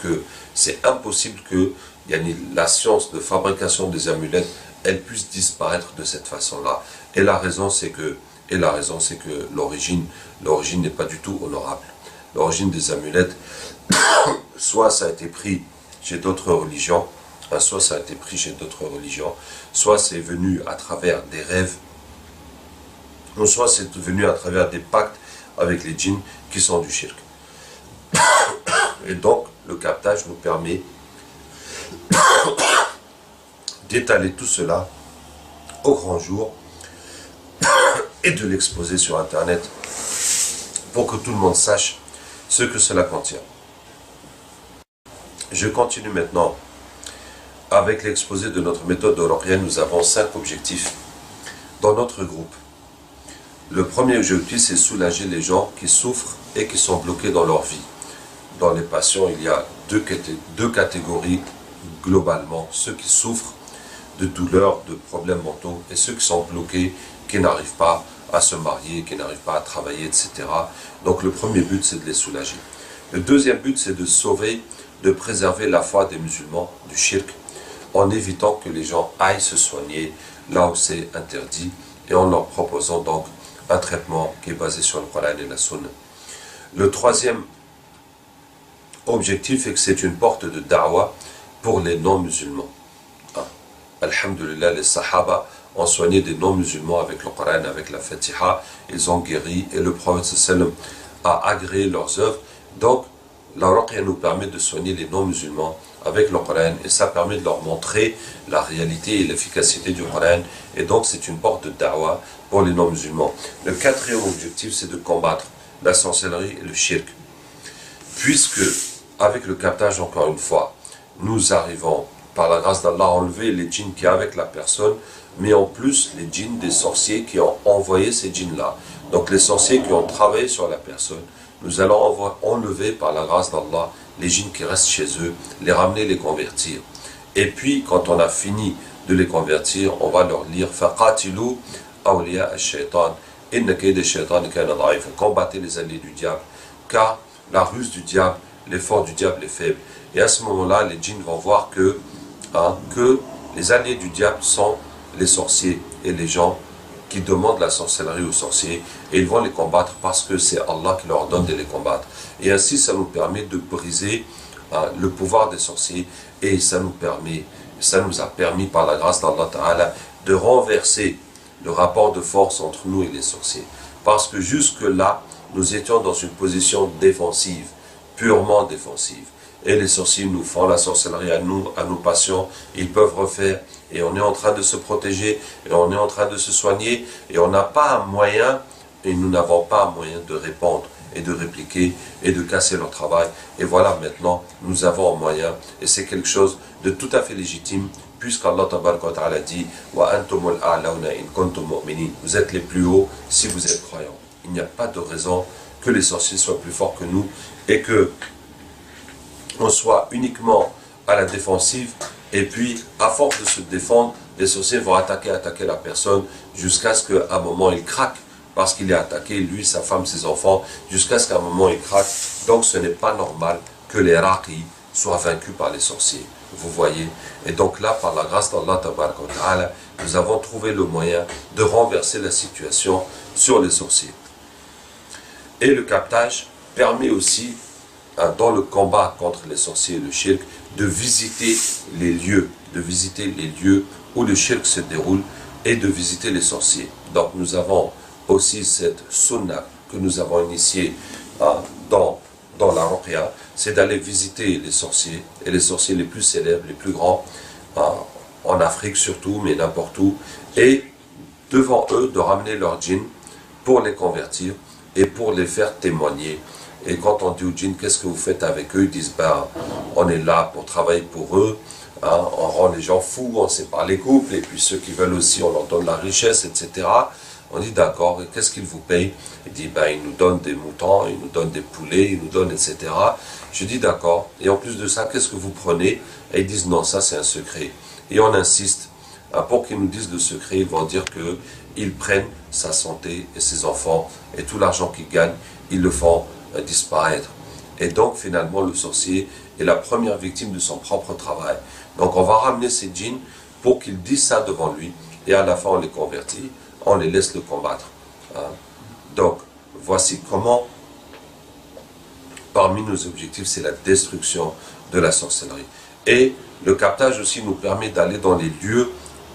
S2: que la science de fabrication des amulettes, elle puisse disparaître de cette façon-là. Et la raison, c'est que l'origine n'est pas du tout honorable. L'origine des amulettes, soit ça a été pris chez d'autres religions, soit c'est venu à travers des rêves, ou soit c'est venu à travers des pactes avec les djinns qui sont du shirk. Et donc, le captage nous permet d'étaler tout cela au grand jour et de l'exposer sur Internet pour que tout le monde sache ce que cela contient. Je continue maintenant avec l'exposé de notre méthode de Ruqya. Nous avons 5 objectifs dans notre groupe. Le premier objectif, c'est soulager les gens qui souffrent et qui sont bloqués dans leur vie. Dans les patients, il y a deux catégories globalement. Ceux qui souffrent de douleurs, de problèmes mentaux, et ceux qui sont bloqués, qui n'arrivent pas à se marier, qui n'arrivent pas à travailler, etc. Donc le premier but, c'est de les soulager. Le deuxième but, c'est de sauver, de préserver la foi des musulmans du shirk, en évitant que les gens aillent se soigner là où c'est interdit, et en leur proposant donc un traitement qui est basé sur le Coran et la Sunna. Le troisième objectif est que c'est une porte de da'wah pour les non-musulmans. Alhamdulillah, les Sahaba ont soigné des non-musulmans avec le Coran, avec la Fatiha, ils ont guéri et le prophète sallam a agréé leurs œuvres. Donc, la Ruqya nous permet de soigner les non-musulmans avec le Coran et ça permet de leur montrer la réalité et l'efficacité du Coran, et donc c'est une porte de da'wah pour les non-musulmans. Le quatrième objectif, c'est de combattre la sorcellerie et le shirk. Puisque, avec le captage, encore une fois, nous arrivons, par la grâce d'Allah, à enlever les djinns qui y a avec la personne, mais en plus les djinns des sorciers qui ont envoyé ces djinns-là. Donc les sorciers qui ont travaillé sur la personne, nous allons enlever par la grâce d'Allah les djinns qui restent chez eux, les ramener, les convertir. Et puis, quand on a fini de les convertir, on va leur lire « Faqatilu awliya ash-shaytan, inna kayda ash-shaytan kana da'ifa » combattez les alliés du diable, car la ruse du diable, l'effort du diable est faible. Et à ce moment-là, les djinns vont voir que les alliés du diable sont les sorciers et les gens qui demandent la sorcellerie aux sorciers, et ils vont les combattre parce que c'est Allah qui leur donne de les combattre. Et ainsi, ça nous permet de briser le pouvoir des sorciers, et ça nous a permis par la grâce d'Allah Ta'ala de renverser le rapport de force entre nous et les sorciers. Parce que jusque-là, nous étions dans une position défensive, purement défensive. Et les sorciers nous font la sorcellerie à nos patients, ils peuvent refaire, et on est en train de se protéger, et on est en train de se soigner, et on n'a pas un moyen, et nous n'avons pas un moyen de répondre, et de répliquer, et de casser leur travail. Et voilà, maintenant, nous avons un moyen, et c'est quelque chose de tout à fait légitime, puisqu'Allah Tabaraka wa Ta'ala dit « Wa antumul a'launa in kuntum mu'minin » vous êtes les plus hauts si vous êtes croyants. Il n'y a pas de raison que les sorciers soient plus forts que nous, et que on soit uniquement à la défensive, et puis à force de se défendre, les sorciers vont attaquer la personne jusqu'à ce qu'à un moment il craque, parce qu'il est attaqué, lui, sa femme, ses enfants, jusqu'à ce qu'à un moment il craque. Donc ce n'est pas normal que les raqis soient vaincus par les sorciers. Vous voyez? Et donc là, par la grâce d'Allah, nous avons trouvé le moyen de renverser la situation sur les sorciers. Et le captage permet aussi, dans le combat contre les sorciers et le shirk, de visiter les lieux, où le shirk se déroule et de visiter les sorciers. Donc nous avons aussi cette sunna que nous avons initiée dans la ruqya, c'est d'aller visiter les sorciers, et les sorciers les plus célèbres, les plus grands, en Afrique surtout, mais n'importe où, et devant eux de ramener leurs djinns pour les convertir et pour les faire témoigner. Et quand on dit aux djinns, qu'est-ce que vous faites avec eux? Ils disent, on est là pour travailler pour eux, on rend les gens fous, on sépare les couples, et puis ceux qui veulent aussi, on leur donne la richesse, etc. On dit d'accord, et qu'est-ce qu'ils vous payent? Il dit, ils nous donnent des moutons, ils nous donnent des poulets, ils nous donnent, etc. Je dis d'accord, et en plus de ça, qu'est-ce que vous prenez? Et ils disent, non, ça c'est un secret. Et on insiste, pour qu'ils nous disent le secret, ils vont dire qu'ils prennent sa santé et ses enfants, et tout l'argent qu'ils gagnent, ils le font disparaître. Et donc finalement, le sorcier est la première victime de son propre travail. Donc on va ramener ces djinns pour qu'ils disent ça devant lui, et à la fin on les convertit, on les laisse le combattre. Donc, voici comment, parmi nos objectifs, c'est la destruction de la sorcellerie. Et le captage aussi nous permet d'aller dans les lieux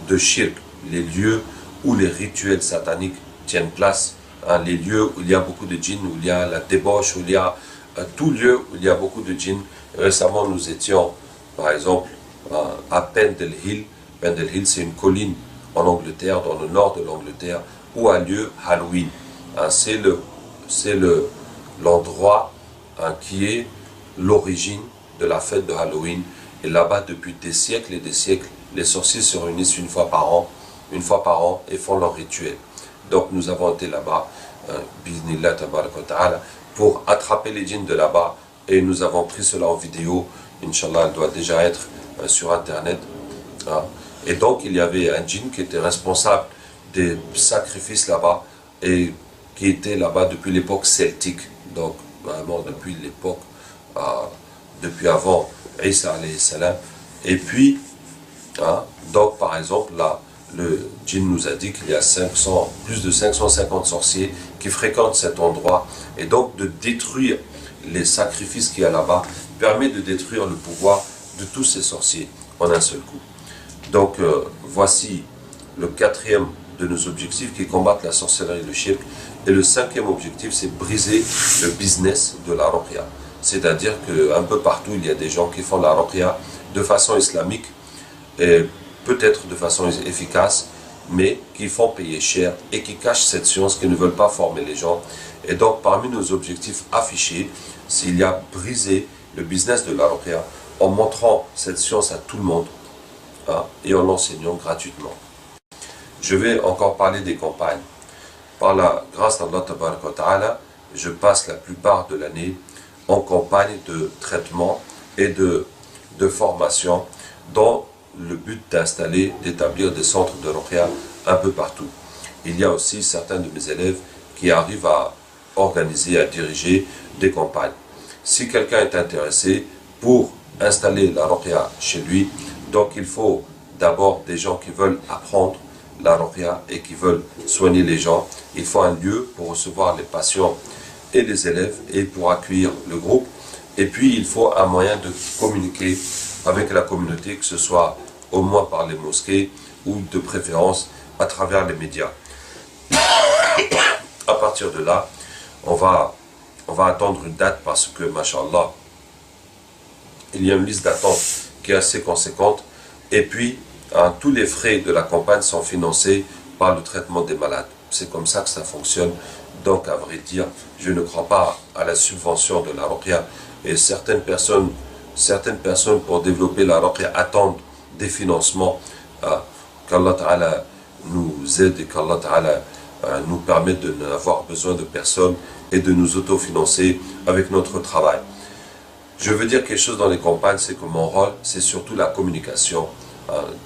S2: de shirk, les lieux où les rituels sataniques tiennent place, les lieux où il y a beaucoup de djinns, où il y a la débauche, où il y a tout lieu où il y a beaucoup de djinns. Récemment, nous étions, par exemple, à Pendle Hill. Pendle Hill, c'est une colline en Angleterre, dans le nord de l'Angleterre, où a lieu Halloween. C'est l'endroit qui est l'origine de la fête de Halloween. Et là-bas, depuis des siècles et des siècles, les sorciers se réunissent une fois par an, et font leur rituel. Donc nous avons été là-bas, bismillah tabarak wa ta'ala, pour attraper les djinns de là-bas, et nous avons pris cela en vidéo. Inch'Allah, elle doit déjà être sur internet. Et donc il y avait un djinn qui était responsable des sacrifices là-bas, et qui était là-bas depuis l'époque celtique, donc vraiment depuis l'époque, depuis avant Isa alayhi salam. Et puis, donc par exemple, là, le djinn nous a dit qu'il y a plus de 550 sorciers qui fréquentent cet endroit, et donc de détruire les sacrifices qu'il y a là-bas permet de détruire le pouvoir de tous ces sorciers en un seul coup. Donc voici le quatrième de nos objectifs qui combattent la sorcellerie et le shirk. Et le cinquième objectif, c'est briser le business de la ruqya. C'est-à-dire qu'un peu partout, il y a des gens qui font la ruqya de façon islamique, et peut-être de façon efficace, mais qui font payer cher et qui cachent cette science, qui ne veulent pas former les gens. Et donc, parmi nos objectifs affichés, s'il y a briser le business de la ruqya en montrant cette science à tout le monde, et en l'enseignant gratuitement. Je vais encore parler des campagnes. Par la grâce d'Allah tabaraka wa ta'ala, je passe la plupart de l'année en campagne de traitement et de formation, dans le but d'installer, d'établir des centres de ruqya un peu partout. Il y a aussi certains de mes élèves qui arrivent à organiser, à diriger des campagnes. Si quelqu'un est intéressé pour installer la ruqya chez lui, donc il faut d'abord des gens qui veulent apprendre la ruqya et qui veulent soigner les gens. Il faut un lieu pour recevoir les patients et les élèves, et pour accueillir le groupe. Et puis il faut un moyen de communiquer avec la communauté, que ce soit au moins par les mosquées, ou de préférence à travers les médias. À partir de là, on va attendre une date, parce que, mashallah, il y a une liste d'attente qui est assez conséquente. Et puis, tous les frais de la campagne sont financés par le traitement des malades. C'est comme ça que ça fonctionne. Donc, à vrai dire, je ne crois pas à la subvention de la ruqya. Et certaines personnes, pour développer la ruqya, attendent des financements, qu'Allah Ta'ala nous aide, et qu'Allah Ta'ala nous permette de n'avoir besoin de personne et de nous autofinancer avec notre travail. Je veux dire quelque chose dans les campagnes, c'est que mon rôle, c'est surtout la communication,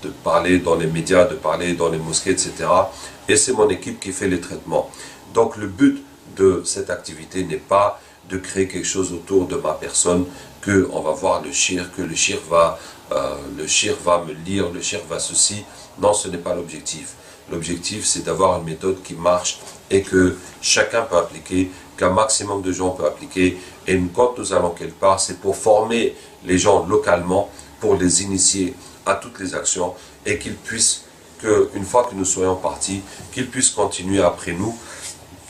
S2: de parler dans les médias, de parler dans les mosquées, etc. Et c'est mon équipe qui fait les traitements. Donc le but de cette activité n'est pas de créer quelque chose autour de ma personne, que on va voir le shirk, que le shirk va me lire, le shirk va ceci. Non, ce n'est pas l'objectif. L'objectif, c'est d'avoir une méthode qui marche et que chacun peut appliquer, qu'un maximum de gens peut appliquer. Et quand nous allons quelque part, c'est pour former les gens localement, pour les initier à toutes les actions et qu'ils puissent, une fois que nous soyons partis, qu'ils puissent continuer après nous.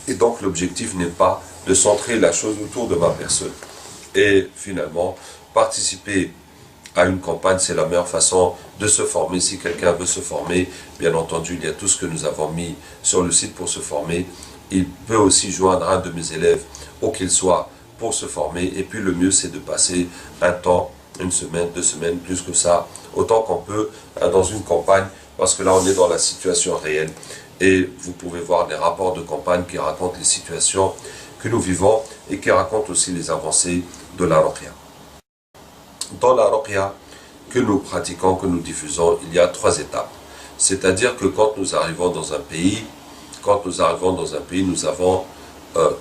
S2: Et donc l'objectif n'est pas de centrer la chose autour de ma personne. Et finalement, participer à une campagne, c'est la meilleure façon de se former. Si quelqu'un veut se former, bien entendu, il y a tout ce que nous avons mis sur le site pour se former. Il peut aussi joindre un de mes élèves, où qu'il soit, pour se former. Et puis le mieux, c'est de passer un temps, une semaine, 2 semaines, plus que ça, autant qu'on peut, dans une campagne, parce que là, on est dans la situation réelle. Et vous pouvez voir des rapports de campagne qui racontent les situations que nous vivons et qui racontent aussi les avancées de la ruqya. Dans la ruqya que nous pratiquons, que nous diffusons, il y a 3 étapes. C'est-à-dire que quand nous arrivons dans un pays, nous avons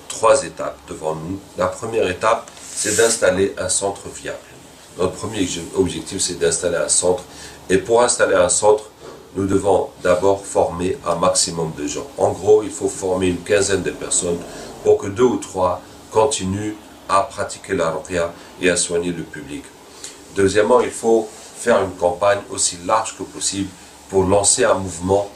S2: 3 étapes devant nous. La première étape, c'est d'installer un centre viable. Notre premier objectif, c'est d'installer un centre. Et pour installer un centre, nous devons d'abord former un maximum de gens. En gros, il faut former une quinzaine de personnes pour que 2 ou 3 continuent à pratiquer la ruqya et à soigner le public. Deuxièmement, il faut faire une campagne aussi large que possible pour lancer un mouvement,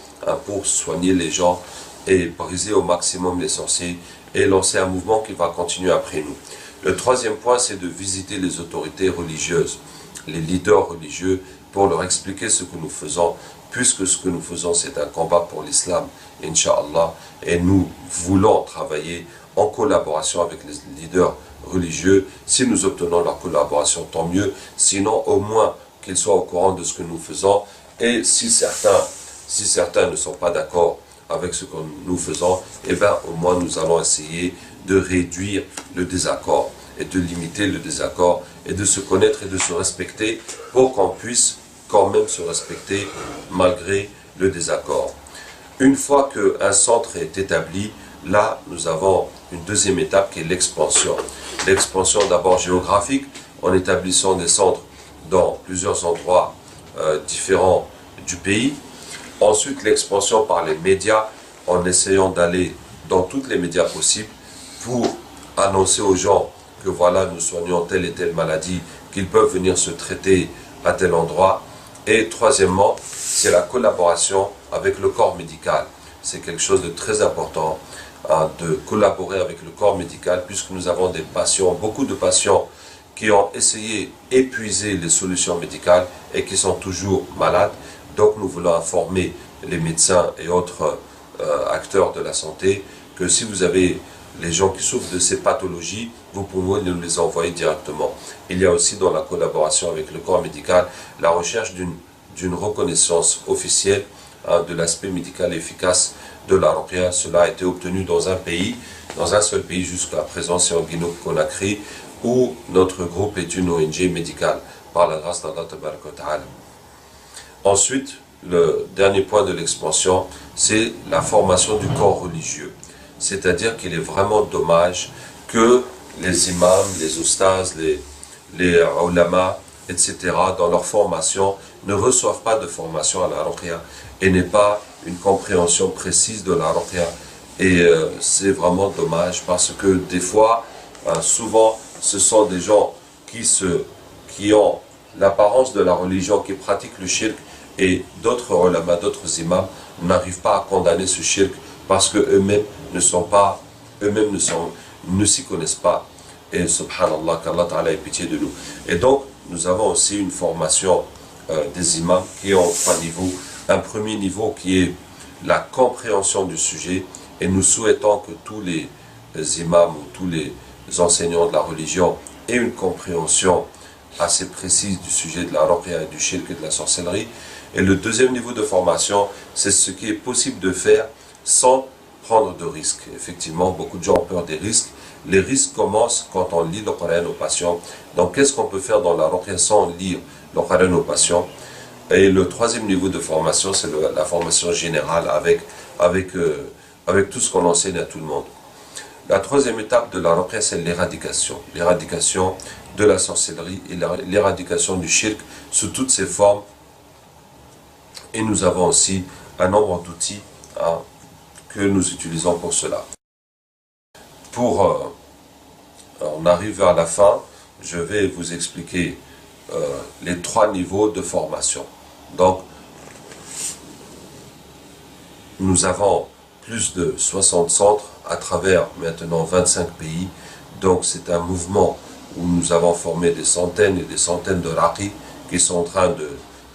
S2: pour soigner les gens et briser au maximum les sorciers et lancer un mouvement qui va continuer après nous. Le troisième point, c'est de visiter les autorités religieuses, les leaders religieux, pour leur expliquer ce que nous faisons, puisque ce que nous faisons, c'est un combat pour l'islam, Inch'Allah, et nous voulons travailler en collaboration avec les leaders religieux. Si nous obtenons leur collaboration, tant mieux, sinon au moins qu'ils soient au courant de ce que nous faisons, et si certains ne sont pas d'accord avec ce que nous faisons, eh bien au moins nous allons essayer de réduire le désaccord et de limiter le désaccord et de se connaître et de se respecter pour qu'on puisse quand même se respecter malgré le désaccord. Une fois qu'un centre est établi, là nous avons une deuxième étape qui est l'expansion. L'expansion d'abord géographique en établissant des centres dans plusieurs endroits différents du pays. Ensuite l'expansion par les médias en essayant d'aller dans toutes les médias possibles pour annoncer aux gens que voilà, nous soignons telle et telle maladie, qu'ils peuvent venir se traiter à tel endroit. Et troisièmement, c'est la collaboration avec le corps médical. C'est quelque chose de très important, de collaborer avec le corps médical, puisque nous avons des patients, beaucoup de patients qui ont essayé d'épuiser les solutions médicales et qui sont toujours malades. Donc nous voulons informer les médecins et autres acteurs de la santé que si vous avez les gens qui souffrent de ces pathologies, vous pouvez nous les envoyer directement. Il y a aussi dans la collaboration avec le corps médical la recherche d'une reconnaissance officielle de l'aspect médical efficace de la ruqya. Cela a été obtenu dans un pays, dans un seul pays jusqu'à présent, c'est en Guinée-Conakry, où notre groupe est une ONG médicale, par la grâce d'Allah Tabaraka wa Ta'ala. Ensuite, le dernier point de l'expansion, c'est la formation du corps religieux. C'est-à-dire qu'il est vraiment dommage que les imams, les oustas, les ulama, etc., dans leur formation, ne reçoivent pas de formation à la ruqya et n'aient pas une compréhension précise de la ruqya. Et c'est vraiment dommage parce que des fois, souvent, ce sont des gens qui ont l'apparence de la religion, qui pratiquent le shirk, et d'autres ulama, d'autres imams n'arrivent pas à condamner ce shirk parce qu'eux-mêmes ne s'y connaissent pas. Et subhanallah, qu'Allah Ta'ala ait pitié de nous. Et donc, nous avons aussi une formation des imams qui ont 3 niveaux. Un premier niveau qui est la compréhension du sujet, et nous souhaitons que tous les imams ou tous les enseignants de la religion aient une compréhension assez précise du sujet de la ruqya et du shirk et de la sorcellerie. Et le deuxième niveau de formation, c'est ce qui est possible de faire sans prendre de risques. Effectivement, beaucoup de gens ont peur des risques. Les risques commencent quand on lit le Coran aux patients. Donc, qu'est-ce qu'on peut faire dans la ruqya sans lire le Coran aux patients? Et le troisième niveau de formation, c'est la formation générale avec tout ce qu'on enseigne à tout le monde. La troisième étape de la ruqya, c'est l'éradication. L'éradication de la sorcellerie et l'éradication du shirk sous toutes ses formes. Et nous avons aussi un nombre d'outils que nous utilisons pour cela. On arrive vers la fin, je vais vous expliquer les 3 niveaux de formation. Donc, nous avons plus de 60 centres à travers maintenant 25 pays. Donc, c'est un mouvement où nous avons formé des centaines et des centaines de raqis qui sont en train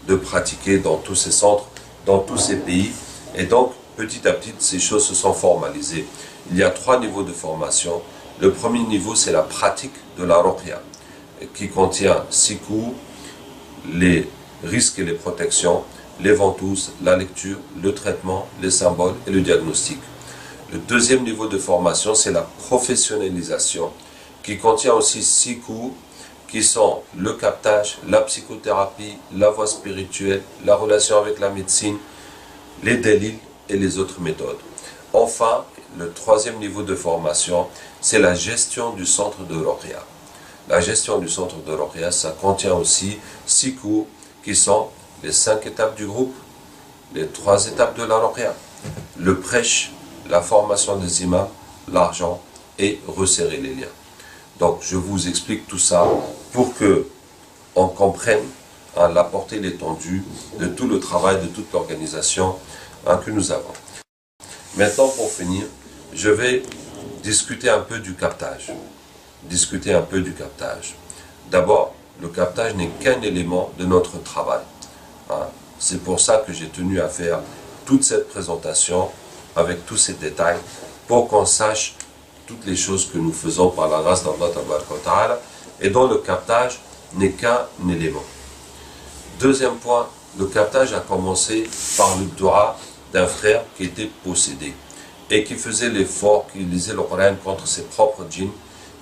S2: de pratiquer dans tous ces centres, dans tous ces pays. Et donc, petit à petit, ces choses se sont formalisées. Il y a 3 niveaux de formation. Le premier niveau, c'est la pratique de la ruqya, qui contient 6 cours, les risques et les protections, les ventouses, la lecture, le traitement, les symboles et le diagnostic. Le deuxième niveau de formation, c'est la professionnalisation, qui contient aussi 6 cours, qui sont le captage, la psychothérapie, la voie spirituelle, la relation avec la médecine, les délits et les autres méthodes. Enfin, le troisième niveau de formation, c'est la gestion du centre de ruqya. La gestion du centre de ruqya, ça contient aussi 6 cours qui sont les 5 étapes du groupe, les 3 étapes de la ruqya, le prêche, la formation des imams, l'argent et resserrer les liens. Donc je vous explique tout ça pour que on comprenne la portée et l'étendue de tout le travail, de toute l'organisation que nous avons. Maintenant, pour finir, je vais discuter un peu du captage. D'abord, le captage n'est qu'un élément de notre travail. C'est pour ça que j'ai tenu à faire toute cette présentation avec tous ces détails pour qu'on sache toutes les choses que nous faisons par la grâce d'Allah et dont le captage n'est qu'un élément. Deuxième point, le captage a commencé par le dua d'un frère qui était possédé et qui faisait l'effort, qui lisait le Coran contre ses propres djinns,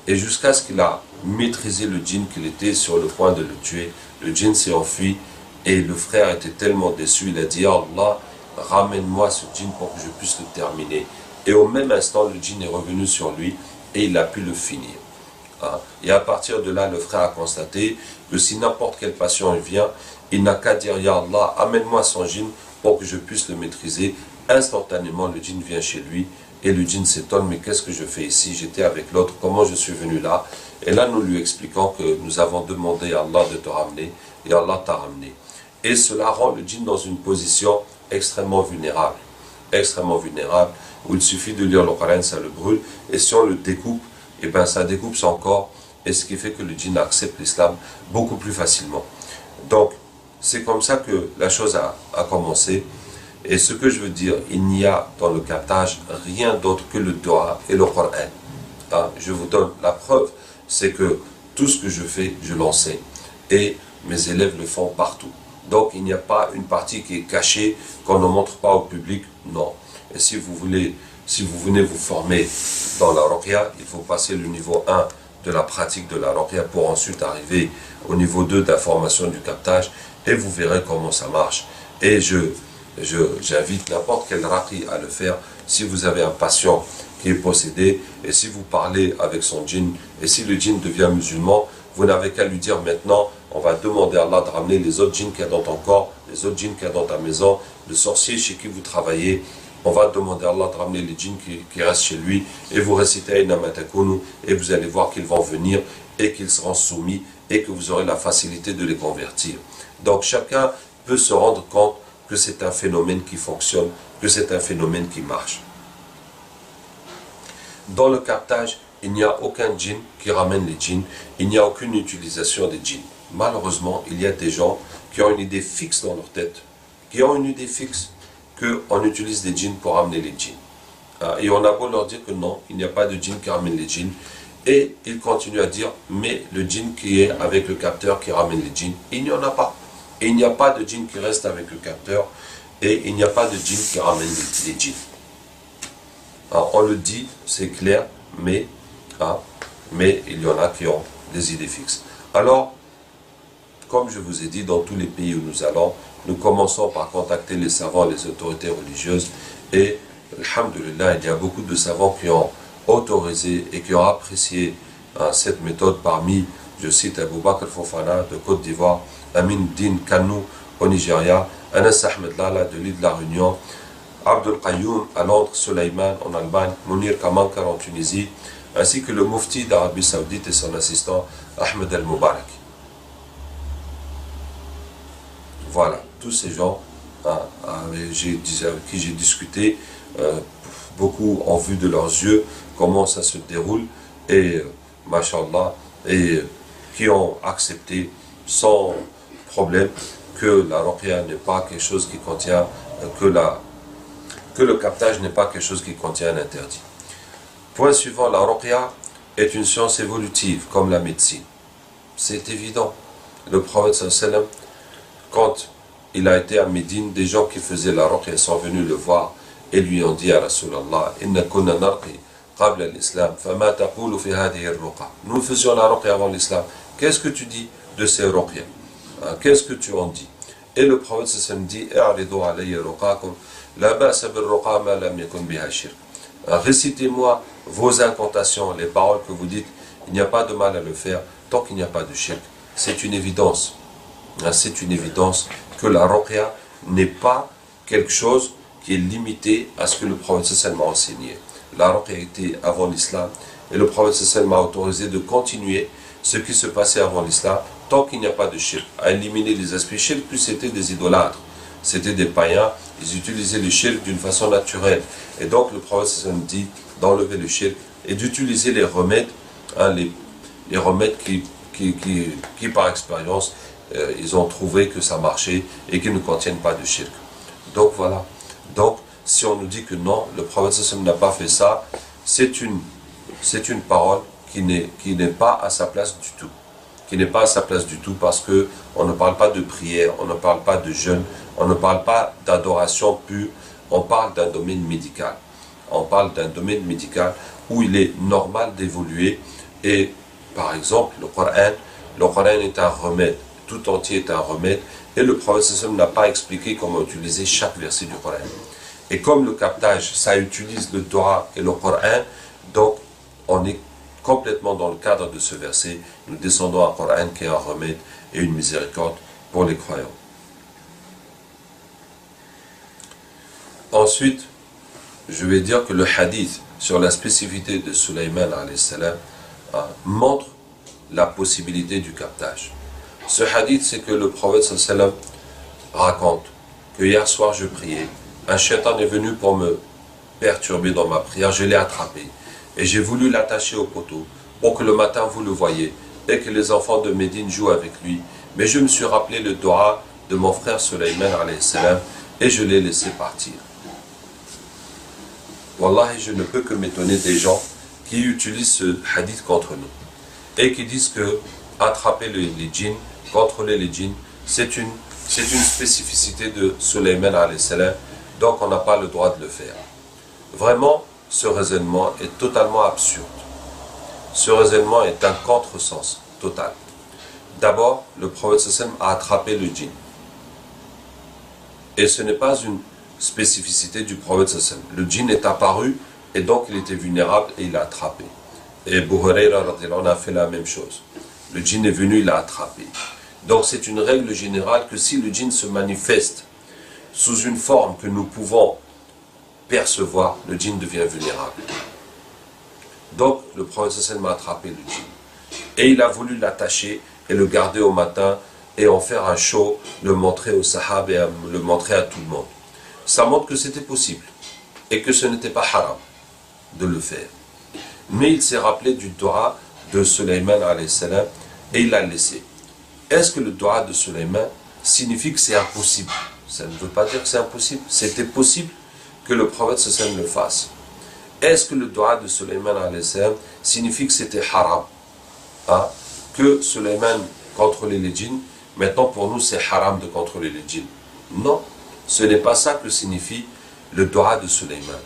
S2: et jusqu'à ce qu'il a maîtrisé le djinn qu'il était sur le point de le tuer. Le djinn s'est enfui et le frère était tellement déçu, il a dit « Allah, ramène-moi ce djinn pour que je puisse le terminer ». Et au même instant, le djinn est revenu sur lui et il a pu le finir. Et à partir de là, le frère a constaté que si n'importe quelle passion vient, il n'a qu'à dire « Ya Allah, amène-moi son djinn pour que je puisse le maîtriser ». Instantanément, le djinn vient chez lui et le djinn s'étonne, mais qu'est-ce que je fais ici? J'étais avec l'autre, comment je suis venu là? Et là, nous lui expliquons que nous avons demandé à Allah de te ramener et Allah t'a ramené. Et cela rend le djinn dans une position extrêmement vulnérable, où il suffit de lire le Coran, ça le brûle, et si on le découpe, et ben ça découpe son corps, et ce qui fait que le djinn accepte l'islam beaucoup plus facilement. Donc, c'est comme ça que la chose a commencé. Et ce que je veux dire, il n'y a dans le captage rien d'autre que le dua et le Coran. Je vous donne la preuve, c'est que tout ce que je fais, je l'enseigne. Et mes élèves le font partout. Donc il n'y a pas une partie qui est cachée, qu'on ne montre pas au public, non. Et si vous venez vous former dans la ruqya, il faut passer le niveau 1 de la pratique de la ruqya pour ensuite arriver au niveau 2 de la formation du captage, et vous verrez comment ça marche. Et j'invite n'importe quel raqi à le faire. Si vous avez un patient qui est possédé, et si vous parlez avec son djinn, et si le djinn devient musulman, vous n'avez qu'à lui dire maintenant, on va demander à Allah de ramener les autres djinns qu'il y a dans ton corps, les autres djinns qu'il y a dans ta maison, le sorcier chez qui vous travaillez, on va demander à Allah de ramener les djinns qui restent chez lui, et vous récitez Aïna Matakunu, et vous allez voir qu'ils vont venir, et qu'ils seront soumis, et que vous aurez la facilité de les convertir. Donc chacun peut se rendre compte que c'est un phénomène qui fonctionne, que c'est un phénomène qui marche. Dans le captage, il n'y a aucun djinn qui ramène les djinns, il n'y a aucune utilisation des djinns. Malheureusement, il y a des gens qui ont une idée fixe dans leur tête, qu'on utilise des djinns pour ramener les djinns. Et on a beau leur dire que non, il n'y a pas de djinn qui ramène les djinns, et ils continuent à dire, mais le djinn qui est avec le capteur qui ramène les djinns, il n'y en a pas. Et il n'y a pas de djinn qui reste avec le capteur, et il n'y a pas de djinn qui ramène les djinns. Alors, on le dit, c'est clair, mais il y en a qui ont des idées fixes. Alors, comme je vous ai dit, dans tous les pays où nous allons, nous commençons par contacter les savants, les autorités religieuses, et, alhamdulillah, il y a beaucoup de savants qui ont autorisé et qui ont apprécié cette méthode parmi, je cite Abou Bakr Fofana de Côte d'Ivoire, Amin Din Kanou au Nigeria, Anas Ahmed Lala de l'île de la Réunion, Abdul Qayoum à Londres, Suleiman en Allemagne, Mounir Kamankar en Tunisie, ainsi que le Mufti d'Arabie Saoudite et son assistant Ahmed El Moubarak. Voilà, tous ces gens avec qui j'ai discuté, beaucoup en vue de leurs yeux, comment ça se déroule, et machallah, et qui ont accepté sans problème que la ruqya n'est pas quelque chose qui contient, que le captage n'est pas quelque chose qui contient un interdit. Point suivant, la ruqya est une science évolutive comme la médecine. C'est évident. Le prophète sallam, quand il a été à Médine, des gens qui faisaient la ruqya sont venus le voir et lui ont dit à Rasulallah, Inna kunna narqi qabla al-islam, fama taqulu fi hadhihi ar-ruqa. Nous faisions la ruqya avant l'islam. Qu'est-ce que tu dis de ces ruqya? Qu'est-ce que tu en dis? Et le prophète sallam dit, A'ridu alayya ruqakum, la ba'sa bil-ruqa ma lam yakun biha shirk. Récitez-moi vos incantations, les paroles que vous dites, il n'y a pas de mal à le faire tant qu'il n'y a pas de shirk. C'est une évidence. C'est une évidence que la ruqya n'est pas quelque chose qui est limité à ce que le prophète sallam a enseigné. La ruqya était avant l'islam et le prophète sallam a autorisé de continuer ce qui se passait avant l'islam tant qu'il n'y a pas de shirk. À éliminer les aspects shirk, plus c'était des idolâtres, c'était des païens, ils utilisaient le shirk d'une façon naturelle. Et donc le prophète sallam dit d'enlever le shirk et d'utiliser les remèdes, les remèdes qui par expérience ils ont trouvé que ça marchait et qui ne contiennent pas de shirk. Donc voilà. Donc si on nous dit que non, le prophète sallam n'a pas fait ça, c'est une parole qui n'est pas à sa place du tout. Qui n'est pas à sa place du tout parce que on ne parle pas de prière, on ne parle pas de jeûne, on ne parle pas d'adoration pure, on parle d'un domaine médical. On parle d'un domaine médical où il est normal d'évoluer et par exemple le Coran est un remède. Tout entier est un remède et le prophète sallam n'a pas expliqué comment utiliser chaque verset du Coran. Et comme le captage, ça utilise le Torah et le Coran, donc on est complètement dans le cadre de ce verset. Nous descendons à un Coran qui est un remède et une miséricorde pour les croyants. Ensuite, je vais dire que le hadith sur la spécificité de Sulayman alayhi salam montre la possibilité du captage. Ce hadith, c'est que le prophète sallam raconte que hier soir je priais, un shaitan est venu pour me perturber dans ma prière, je l'ai attrapé et j'ai voulu l'attacher au poteau pour que le matin vous le voyez et que les enfants de Médine jouent avec lui. Mais je me suis rappelé le dua de mon frère Sulayman alayhi salam et je l'ai laissé partir. Wallahi, je ne peux que m'étonner des gens qui utilisent ce hadith contre nous et qui disent que attraper les djinns, contrôler les djinns, c'est une spécificité de Sulayman alayhi salam, donc on n'a pas le droit de le faire. Vraiment, ce raisonnement est totalement absurde. Ce raisonnement est un contresens total. D'abord, le prophète sallam a attrapé le djinn. Et ce n'est pas une spécificité du prophète sallam. Le djinn est apparu et donc il était vulnérable et il l'a attrapé. Et Abu Hurayra a fait la même chose. Le djinn est venu, il l'a attrapé. Donc c'est une règle générale que si le djinn se manifeste sous une forme que nous pouvons percevoir, le djinn devient vulnérable. Donc le prophète sallam a attrapé le djinn. Et il a voulu l'attacher et le garder au matin et en faire un show, le montrer aux sahab et le montrer à tout le monde. Ça montre que c'était possible et que ce n'était pas haram de le faire. Mais il s'est rappelé du dua de Sulayman alayhi salam et il l'a laissé. Est-ce que le dua de Sulayman signifie que c'est impossible? Ça ne veut pas dire que c'est impossible. C'était possible que le prophète sallam le fasse. Est-ce que le dua de Sulayman alayhi salam signifie que c'était haram? Que Sulayman contrôlait les djinns, maintenant pour nous c'est haram de contrôler les djinns. Non, ce n'est pas ça que signifie le dua de Sulayman.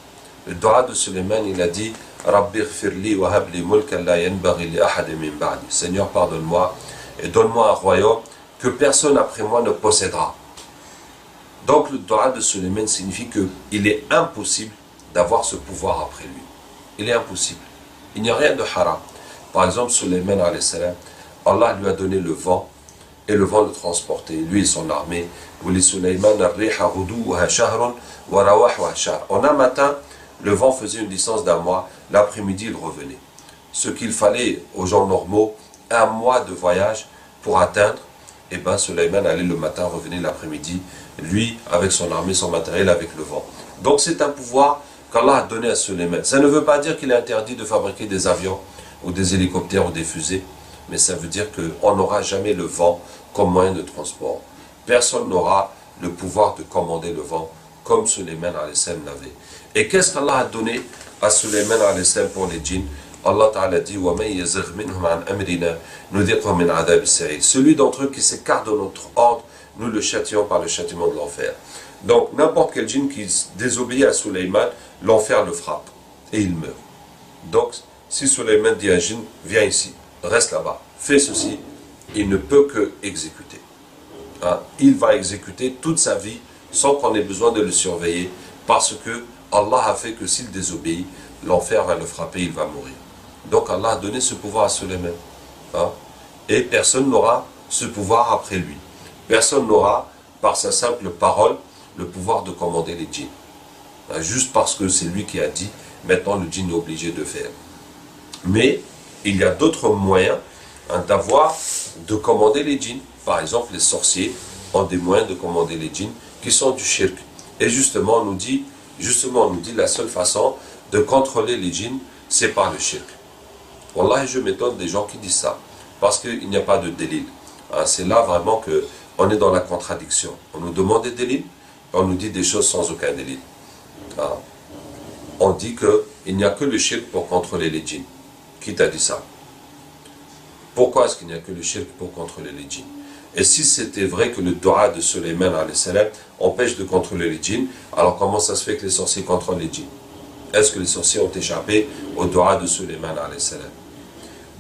S2: Le dua de Sulayman, il a dit Rabbi ghfirli wa habli mulkan la yanbaghi li ahadin min ba'di. Seigneur, pardonne-moi et donne-moi un royaume que personne après moi ne possédera. Donc le dua de Sulayman signifie qu'il est impossible d'avoir ce pouvoir après lui. Il est impossible. Il n'y a rien de haram. Par exemple, Sulayman alayhi salam, Allah lui a donné le vent, et le vent le transportait, lui et son armée. En un matin, le vent faisait une distance d'un mois, l'après-midi il revenait. Ce qu'il fallait aux gens normaux, un mois de voyage pour atteindre, et bien Sulayman allait le matin, revenait l'après-midi, lui avec son armée, son matériel, avec le vent. Donc c'est un pouvoir qu'Allah a donné à Sulayman. Ça ne veut pas dire qu'il est interdit de fabriquer des avions, ou des hélicoptères, ou des fusées, mais ça veut dire qu'on n'aura jamais le vent comme moyen de transport. Personne n'aura le pouvoir de commander le vent comme Sulayman alayhi salam l'avait. Et qu'est-ce qu'Allah a donné à Sulayman alayhi salam pour les djinns? Allah Ta'ala dit celui d'entre eux qui s'écarte de notre ordre, nous le châtions par le châtiment de l'enfer. Donc n'importe quel djinn qui désobéit à Sulayman, l'enfer le frappe et il meurt. Donc si Sulayman dit à un djinn, viens ici, reste là-bas, fais ceci, il ne peut que exécuter. Hein? Il va exécuter toute sa vie sans qu'on ait besoin de le surveiller, parce que Allah a fait que s'il désobéit, l'enfer va le frapper, il va mourir. Donc Allah a donné ce pouvoir à Sulayman. Hein? Et personne n'aura ce pouvoir après lui. Personne n'aura, par sa simple parole, le pouvoir de commander les djinns. Hein? Juste parce que c'est lui qui a dit, maintenant le djinn est obligé de faire. Mais il y a d'autres moyens de commander les djinns. Par exemple, les sorciers ont des moyens de commander les djinns qui sont du shirk. Et justement, on nous dit la seule façon de contrôler les djinns, c'est par le shirk. Wallah, je m'étonne des gens qui disent ça, parce qu'il n'y a pas de délil. C'est là vraiment qu'on est dans la contradiction. On nous demande des délils, et on nous dit des choses sans aucun délil. On dit qu'il n'y a que le shirk pour contrôler les djinns. Qui t'a dit ça? Pourquoi est-ce qu'il n'y a que le shirk pour contrôler les djinns? Et si c'était vrai que le dua de Sulayman alayhi salam empêche de contrôler les djinns, alors comment ça se fait que les sorciers contrôlent les djinns? Est-ce que les sorciers ont échappé au dua de Sulayman alayhi salam?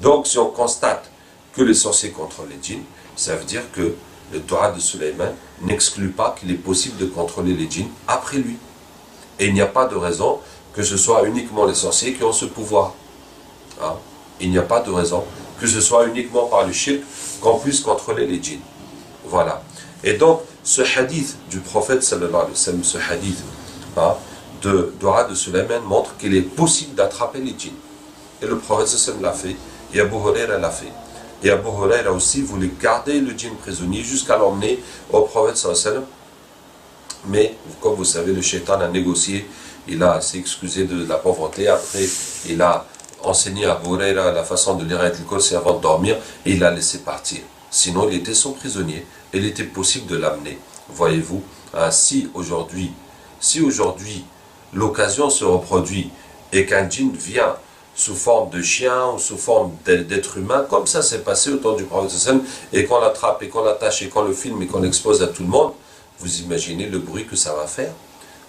S2: Donc si on constate que les sorciers contrôlent les djinns, ça veut dire que le dua de Sulayman n'exclut pas qu'il est possible de contrôler les djinns après lui. Et il n'y a pas de raison que ce soit uniquement les sorciers qui ont ce pouvoir. Il n'y a pas de raison que ce soit uniquement par le shirk qu'on puisse contrôler les djinns. Voilà. Et donc, ce hadith du prophète sallallahu alayhi wa sallam, ce hadith de dua de Sulayman montre qu'il est possible d'attraper les djinns. Et le prophète sallallahu alayhi wa sallam l'a fait, et Abu Hurayra l'a fait. Et Abu Hurayra aussi voulait garder le djinn prisonnier jusqu'à l'emmener au prophète sallallahu alayhi wa sallam. Mais, comme vous savez, le shaitan a négocié, il s'est excusé de la pauvreté, après il a enseigné à Abu Hurayra la façon de lire Ayatul Kursi avant de dormir, et il l'a laissé partir. Sinon, il était son prisonnier, et il était possible de l'amener. Voyez-vous, si aujourd'hui, l'occasion se reproduit, et qu'un djinn vient sous forme de chien, ou sous forme d'être humain, comme ça s'est passé au temps du prophète sallallahu alayhi wa sallam, et qu'on l'attrape, et qu'on l'attache, et qu'on le filme, et qu'on l'expose à tout le monde, vous imaginez le bruit que ça va faire?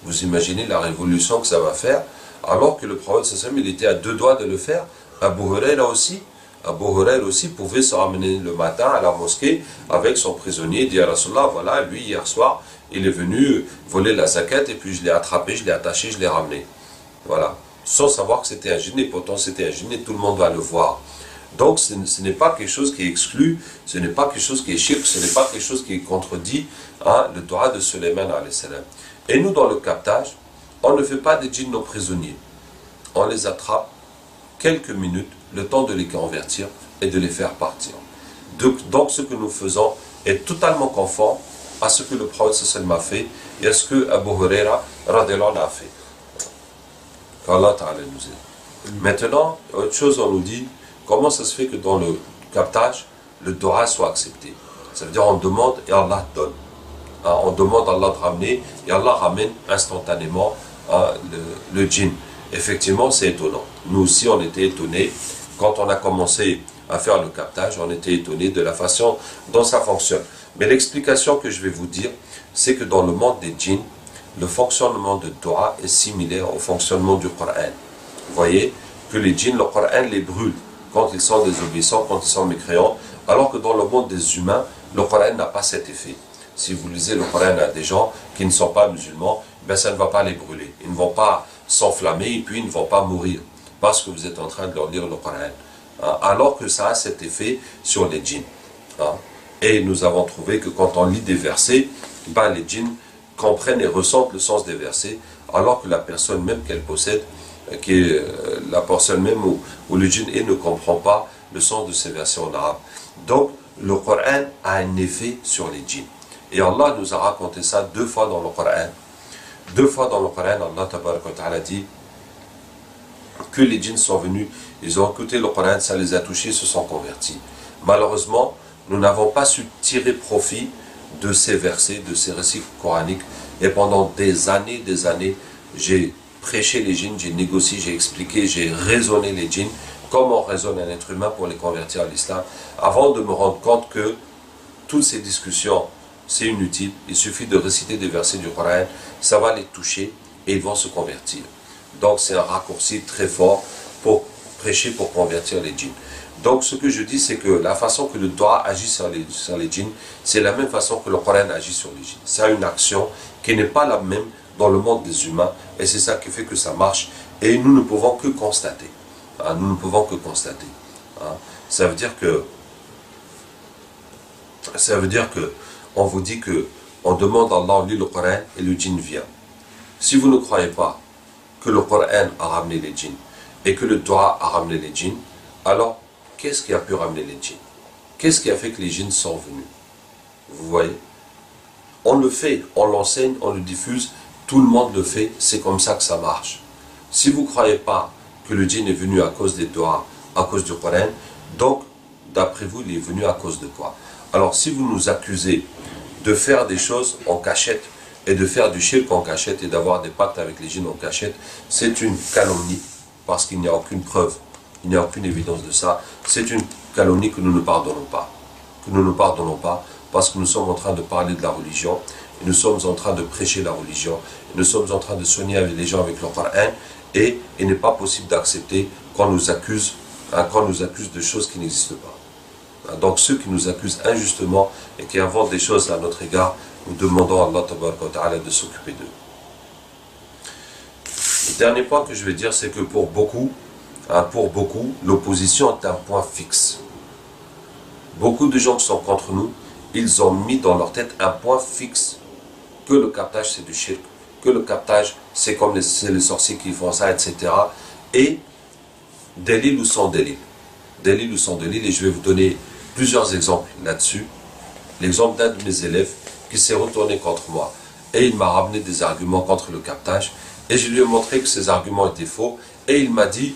S2: Vous imaginez la révolution que ça va faire? Alors que le prophète sallallahu alayhi wa sallam, il était à deux doigts de le faire. Abu Hurayra aussi pouvait se ramener le matin à la mosquée avec son prisonnier et dire à Rasulallah, voilà, lui hier soir, il est venu voler la zakat et puis je l'ai attrapé, je l'ai attaché, je l'ai ramené. Voilà. Sans savoir que c'était un djinn, et pourtant c'était un djinn et tout le monde va le voir. Donc ce n'est pas quelque chose qui est exclu, ce n'est pas quelque chose qui est shirk, ce n'est pas quelque chose qui contredit le dua de Sulayman alayhi salam. Et nous, dans le captage, on ne fait pas des djinns nos prisonniers. On les attrape quelques minutes, le temps de les convertir et de les faire partir. Donc ce que nous faisons est totalement conforme à ce que le prophète sallallahu alayhi wa sallam a fait et à ce que Abu Hurayra radhiyallahu anhu a fait. Qu'Allah Ta'ala nous aide. Maintenant, autre chose, on nous dit, comment ça se fait que dans le captage, le dua soit accepté? Ça veut dire on demande et Allah donne. On demande à Allah de ramener et Allah ramène instantanément le djinn. Effectivement, c'est étonnant. Nous aussi, on était étonnés. Quand on a commencé à faire le captage, on était étonnés de la façon dont ça fonctionne. Mais l'explication que je vais vous dire, c'est que dans le monde des djinns, le fonctionnement de dua est similaire au fonctionnement du Coran. Vous voyez que les djinns, le Coran les brûle quand ils sont désobéissants, quand ils sont mécréants, alors que dans le monde des humains, le Coran n'a pas cet effet. Si vous lisez le Coran à des gens qui ne sont pas musulmans, ben ça ne va pas les brûler. Ils ne vont pas s'enflammer et puis ils ne vont pas mourir. parce que vous êtes en train de leur lire le Coran. Alors que ça a cet effet sur les djinns. Et nous avons trouvé que quand on lit des versets, les djinns comprennent et ressentent le sens des versets, alors que la personne même qu'elle possède, qui est la personne même où le djinn ne comprend pas le sens de ces versets en arabe. Donc, le Coran a un effet sur les djinns. Et Allah nous a raconté ça 2 fois dans le Coran. 2 fois dans le Coran, Allah Ta'ala dit que les djinns sont venus, ils ont écouté le Coran, ça les a touchés, se sont convertis. Malheureusement, nous n'avons pas su tirer profit de ces versets, de ces récits coraniques. Et pendant des années, j'ai prêché les djinns, j'ai négocié, j'ai expliqué, j'ai raisonné les djinns, comme on raisonne un être humain pour les convertir à l'islam, avant de me rendre compte que toutes ces discussions, c'est inutile. Il suffit de réciter des versets du Coran, ça va les toucher et ils vont se convertir. Donc c'est un raccourci très fort pour prêcher, pour convertir les djinns. Donc ce que je dis, c'est que la façon que le doigt agit sur les djinns, c'est la même façon que le Coran agit sur les djinns. C'est une action qui n'est pas la même dans le monde des humains, et c'est ça qui fait que ça marche, et nous ne pouvons que constater. Nous ne pouvons que constater. Ça veut dire que on vous dit que on demande à Allah, on lit le Coran et le djinn vient. Si vous ne croyez pas que le Coran a ramené les djinns et que le doigt a ramené les djinns, alors qu'est-ce qui a pu ramener les djinns? Qu'est-ce qui a fait que les djinns sont venus? Vous voyez? On le fait, on l'enseigne, on le diffuse, tout le monde le fait, c'est comme ça que ça marche. Si vous ne croyez pas que le djinn est venu à cause des doigts, à cause du Coran, donc d'après vous, il est venu à cause de quoi? Alors si vous nous accusez de faire des choses en cachette et de faire du shirk en cachette et d'avoir des pactes avec les djinns en cachette, c'est une calomnie parce qu'il n'y a aucune preuve, il n'y a aucune évidence de ça. C'est une calomnie que nous ne pardonnons pas. Que nous ne pardonnons pas parce que nous sommes en train de parler de la religion et nous sommes en train de prêcher la religion et nous sommes en train de soigner les gens avec le Coran et il n'est pas possible d'accepter qu'on nous accuse de choses qui n'existent pas. Donc ceux qui nous accusent injustement et qui inventent des choses à notre égard, nous demandons à Allah de s'occuper d'eux. Le dernier point que je vais dire, c'est que pour beaucoup, l'opposition est un point fixe. Beaucoup de gens qui sont contre nous, ils ont mis dans leur tête un point fixe, que le captage c'est du shirk, que le captage c'est comme les sorciers qui font ça, etc. Et délil ou sans délil. Délil ou sans délil, et je vais vous donner plusieurs exemples là-dessus. L'exemple d'un de mes élèves qui s'est retourné contre moi et il m'a ramené des arguments contre le captage et je lui ai montré que ces arguments étaient faux et il m'a dit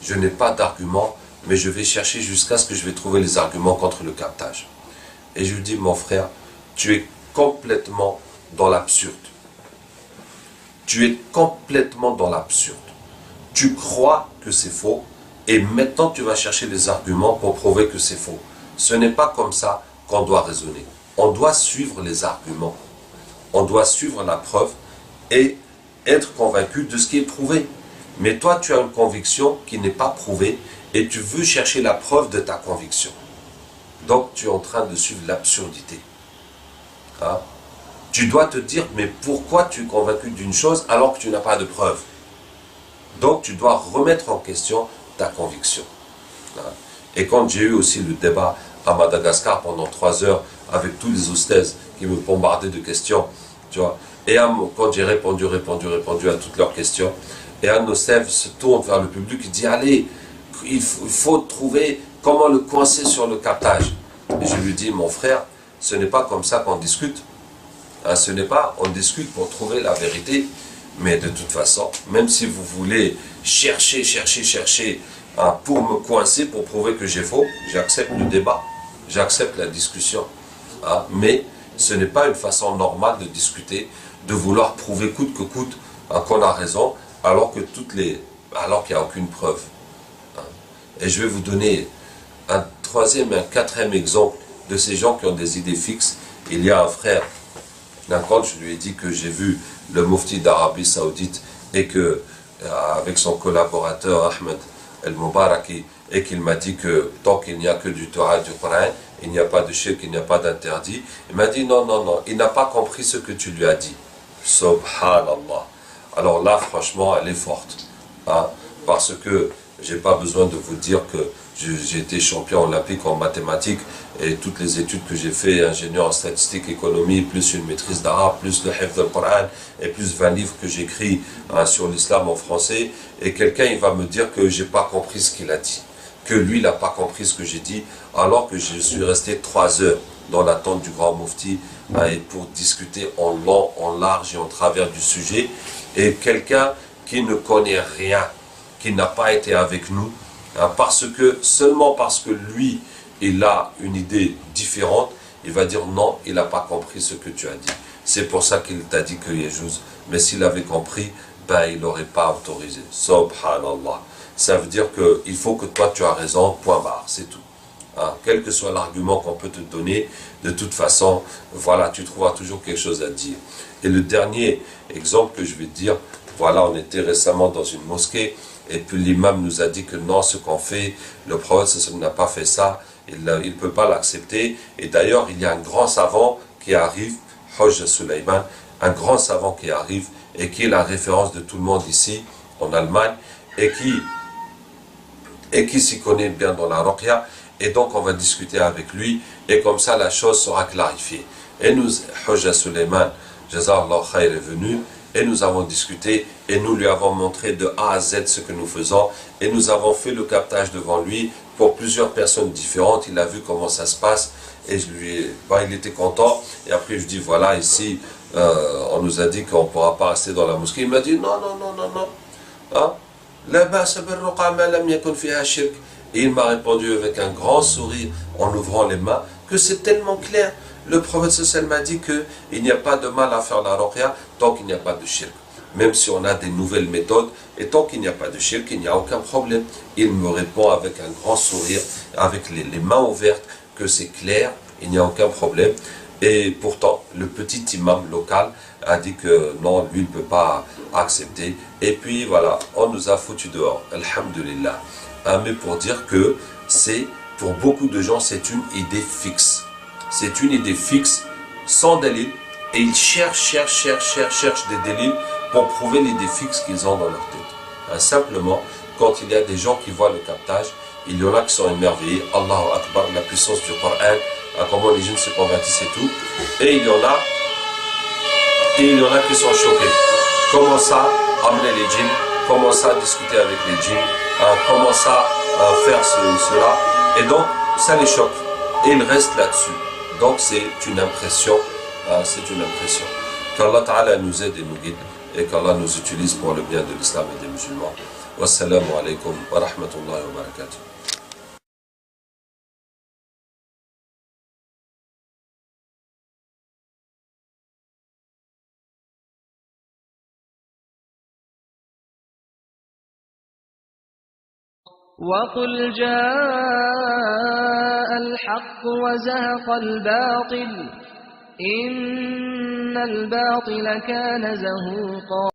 S2: je n'ai pas d'arguments mais je vais chercher jusqu'à ce que je vais trouver les arguments contre le captage. Et je lui dis mon frère, tu es complètement dans l'absurde. Tu es complètement dans l'absurde. Tu crois que c'est faux et maintenant tu vas chercher les arguments pour prouver que c'est faux. Ce n'est pas comme ça qu'on doit raisonner. On doit suivre les arguments. On doit suivre la preuve et être convaincu de ce qui est prouvé. Mais toi, tu as une conviction qui n'est pas prouvée et tu veux chercher la preuve de ta conviction. Donc, tu es en train de suivre l'absurdité. Tu dois te dire, mais pourquoi tu es convaincu d'une chose alors que tu n'as pas de preuve? Donc, tu dois remettre en question ta conviction. Et quand j'ai eu aussi le débat à Madagascar pendant 3 heures avec tous les oustazes qui me bombardaient de questions, tu vois, et quand j'ai répondu à toutes leurs questions, et un oustaz se tourne vers le public et dit, allez, il faut trouver comment le coincer sur le captage. Et je lui dis, mon frère, ce n'est pas comme ça qu'on discute. Ce n'est pas, on discute pour trouver la vérité, mais de toute façon, même si vous voulez chercher pour me coincer, pour prouver que j'ai faux, j'accepte le débat, j'accepte la discussion. Mais ce n'est pas une façon normale de discuter, de vouloir prouver coûte que coûte qu'on a raison, alors qu'il n'y a aucune preuve. Et je vais vous donner un troisième et un quatrième exemple de ces gens qui ont des idées fixes. Il y a un frère, quand je lui ai dit que j'ai vu le mufti d'Arabie Saoudite et que, avec son collaborateur Ahmed El-Mubaraki, et qu'il m'a dit que tant qu'il n'y a que du Torah et du Coran, il n'y a pas de shirk, il n'y a pas d'interdit. Il m'a dit non, il n'a pas compris ce que tu lui as dit. Subhanallah. Alors là, franchement, elle est forte. parce que j'ai pas besoin de vous dire que j'ai été champion olympique en mathématiques et toutes les études que j'ai fait, ingénieur en statistique, économie, plus une maîtrise d'arabe, plus le hifz del Coran et plus 20 livres que j'écris sur l'islam en français, et quelqu'un il va me dire que j'ai pas compris ce qu'il a dit, que lui il n'a pas compris ce que j'ai dit, alors que je suis resté 3 heures dans l'attente du grand Mufti pour discuter en long, en large et en travers du sujet, et quelqu'un qui ne connaît rien, qui n'a pas été avec nous, seulement parce que lui, il a une idée différente, il va dire non, il n'a pas compris ce que tu as dit. C'est pour ça qu'il t'a dit que Yejouz. Mais s'il avait compris, ben il n'aurait pas autorisé. Subhanallah. Ça veut dire qu'il faut que toi tu as raison, point barre, c'est tout. Quel que soit l'argument qu'on peut te donner, de toute façon, voilà, tu trouveras toujours quelque chose à dire. Et le dernier exemple que je vais te dire, voilà, on était récemment dans une mosquée, et puis l'imam nous a dit que non, ce qu'on fait, le prophète n'a pas fait ça, il ne peut pas l'accepter. Et d'ailleurs, il y a un grand savant qui arrive, Hajj Suleiman, un grand savant qui arrive, et qui est la référence de tout le monde ici, en Allemagne, et qui s'y connaît bien dans la Ruqya. Et donc on va discuter avec lui, et comme ça la chose sera clarifiée. Et nous, Hajj Suleiman, Jazallah Khair, est venu, et nous avons discuté, et nous lui avons montré de A à Z ce que nous faisons, et nous avons fait le captage devant lui pour plusieurs personnes différentes. Il a vu comment ça se passe, et il était content. Et après je lui dis, voilà, ici, on nous a dit qu'on ne pourra pas rester dans la mosquée. Il m'a dit, non, non, non, non, non. Et il m'a répondu avec un grand sourire, en ouvrant les mains, que c'est tellement clair. Le prophète sallallahu m'a dit qu'il n'y a pas de mal à faire la ruqya tant qu'il n'y a pas de shirk. Même si on a des nouvelles méthodes, et tant qu'il n'y a pas de shirk, il n'y a aucun problème. Il me répond avec un grand sourire, avec les mains ouvertes, que c'est clair, il n'y a aucun problème. Et pourtant, le petit imam local a dit que non, lui ne peut pas accepter. Et puis voilà, on nous a foutu dehors. Alhamdulillah. Mais pour dire que pour beaucoup de gens, c'est une idée fixe. C'est une idée fixe, sans dalil, et ils cherchent des délits pour prouver l'idée fixe qu'ils ont dans leur tête. Simplement, quand il y a des gens qui voient le captage, il y en a qui sont émerveillés, Allahu Akbar, la puissance du Coran, comment les jeunes se convertissent et tout, et il y en a qui sont choqués. Comment ça, amener les djinns, comment ça, discuter avec les djinns, comment ça, faire cela, et donc ça les choque, et ils restent là-dessus. Donc c'est une impression, Qu'Allah Ta'ala nous aide et nous guide, et qu'Allah nous utilise pour le bien de l'islam et des musulmans. Wassalamu alaikum wa rahmatullahi wa barakatuh.
S1: وقل جاء الحق وزهق الباطل إن الباطل كان زهوقا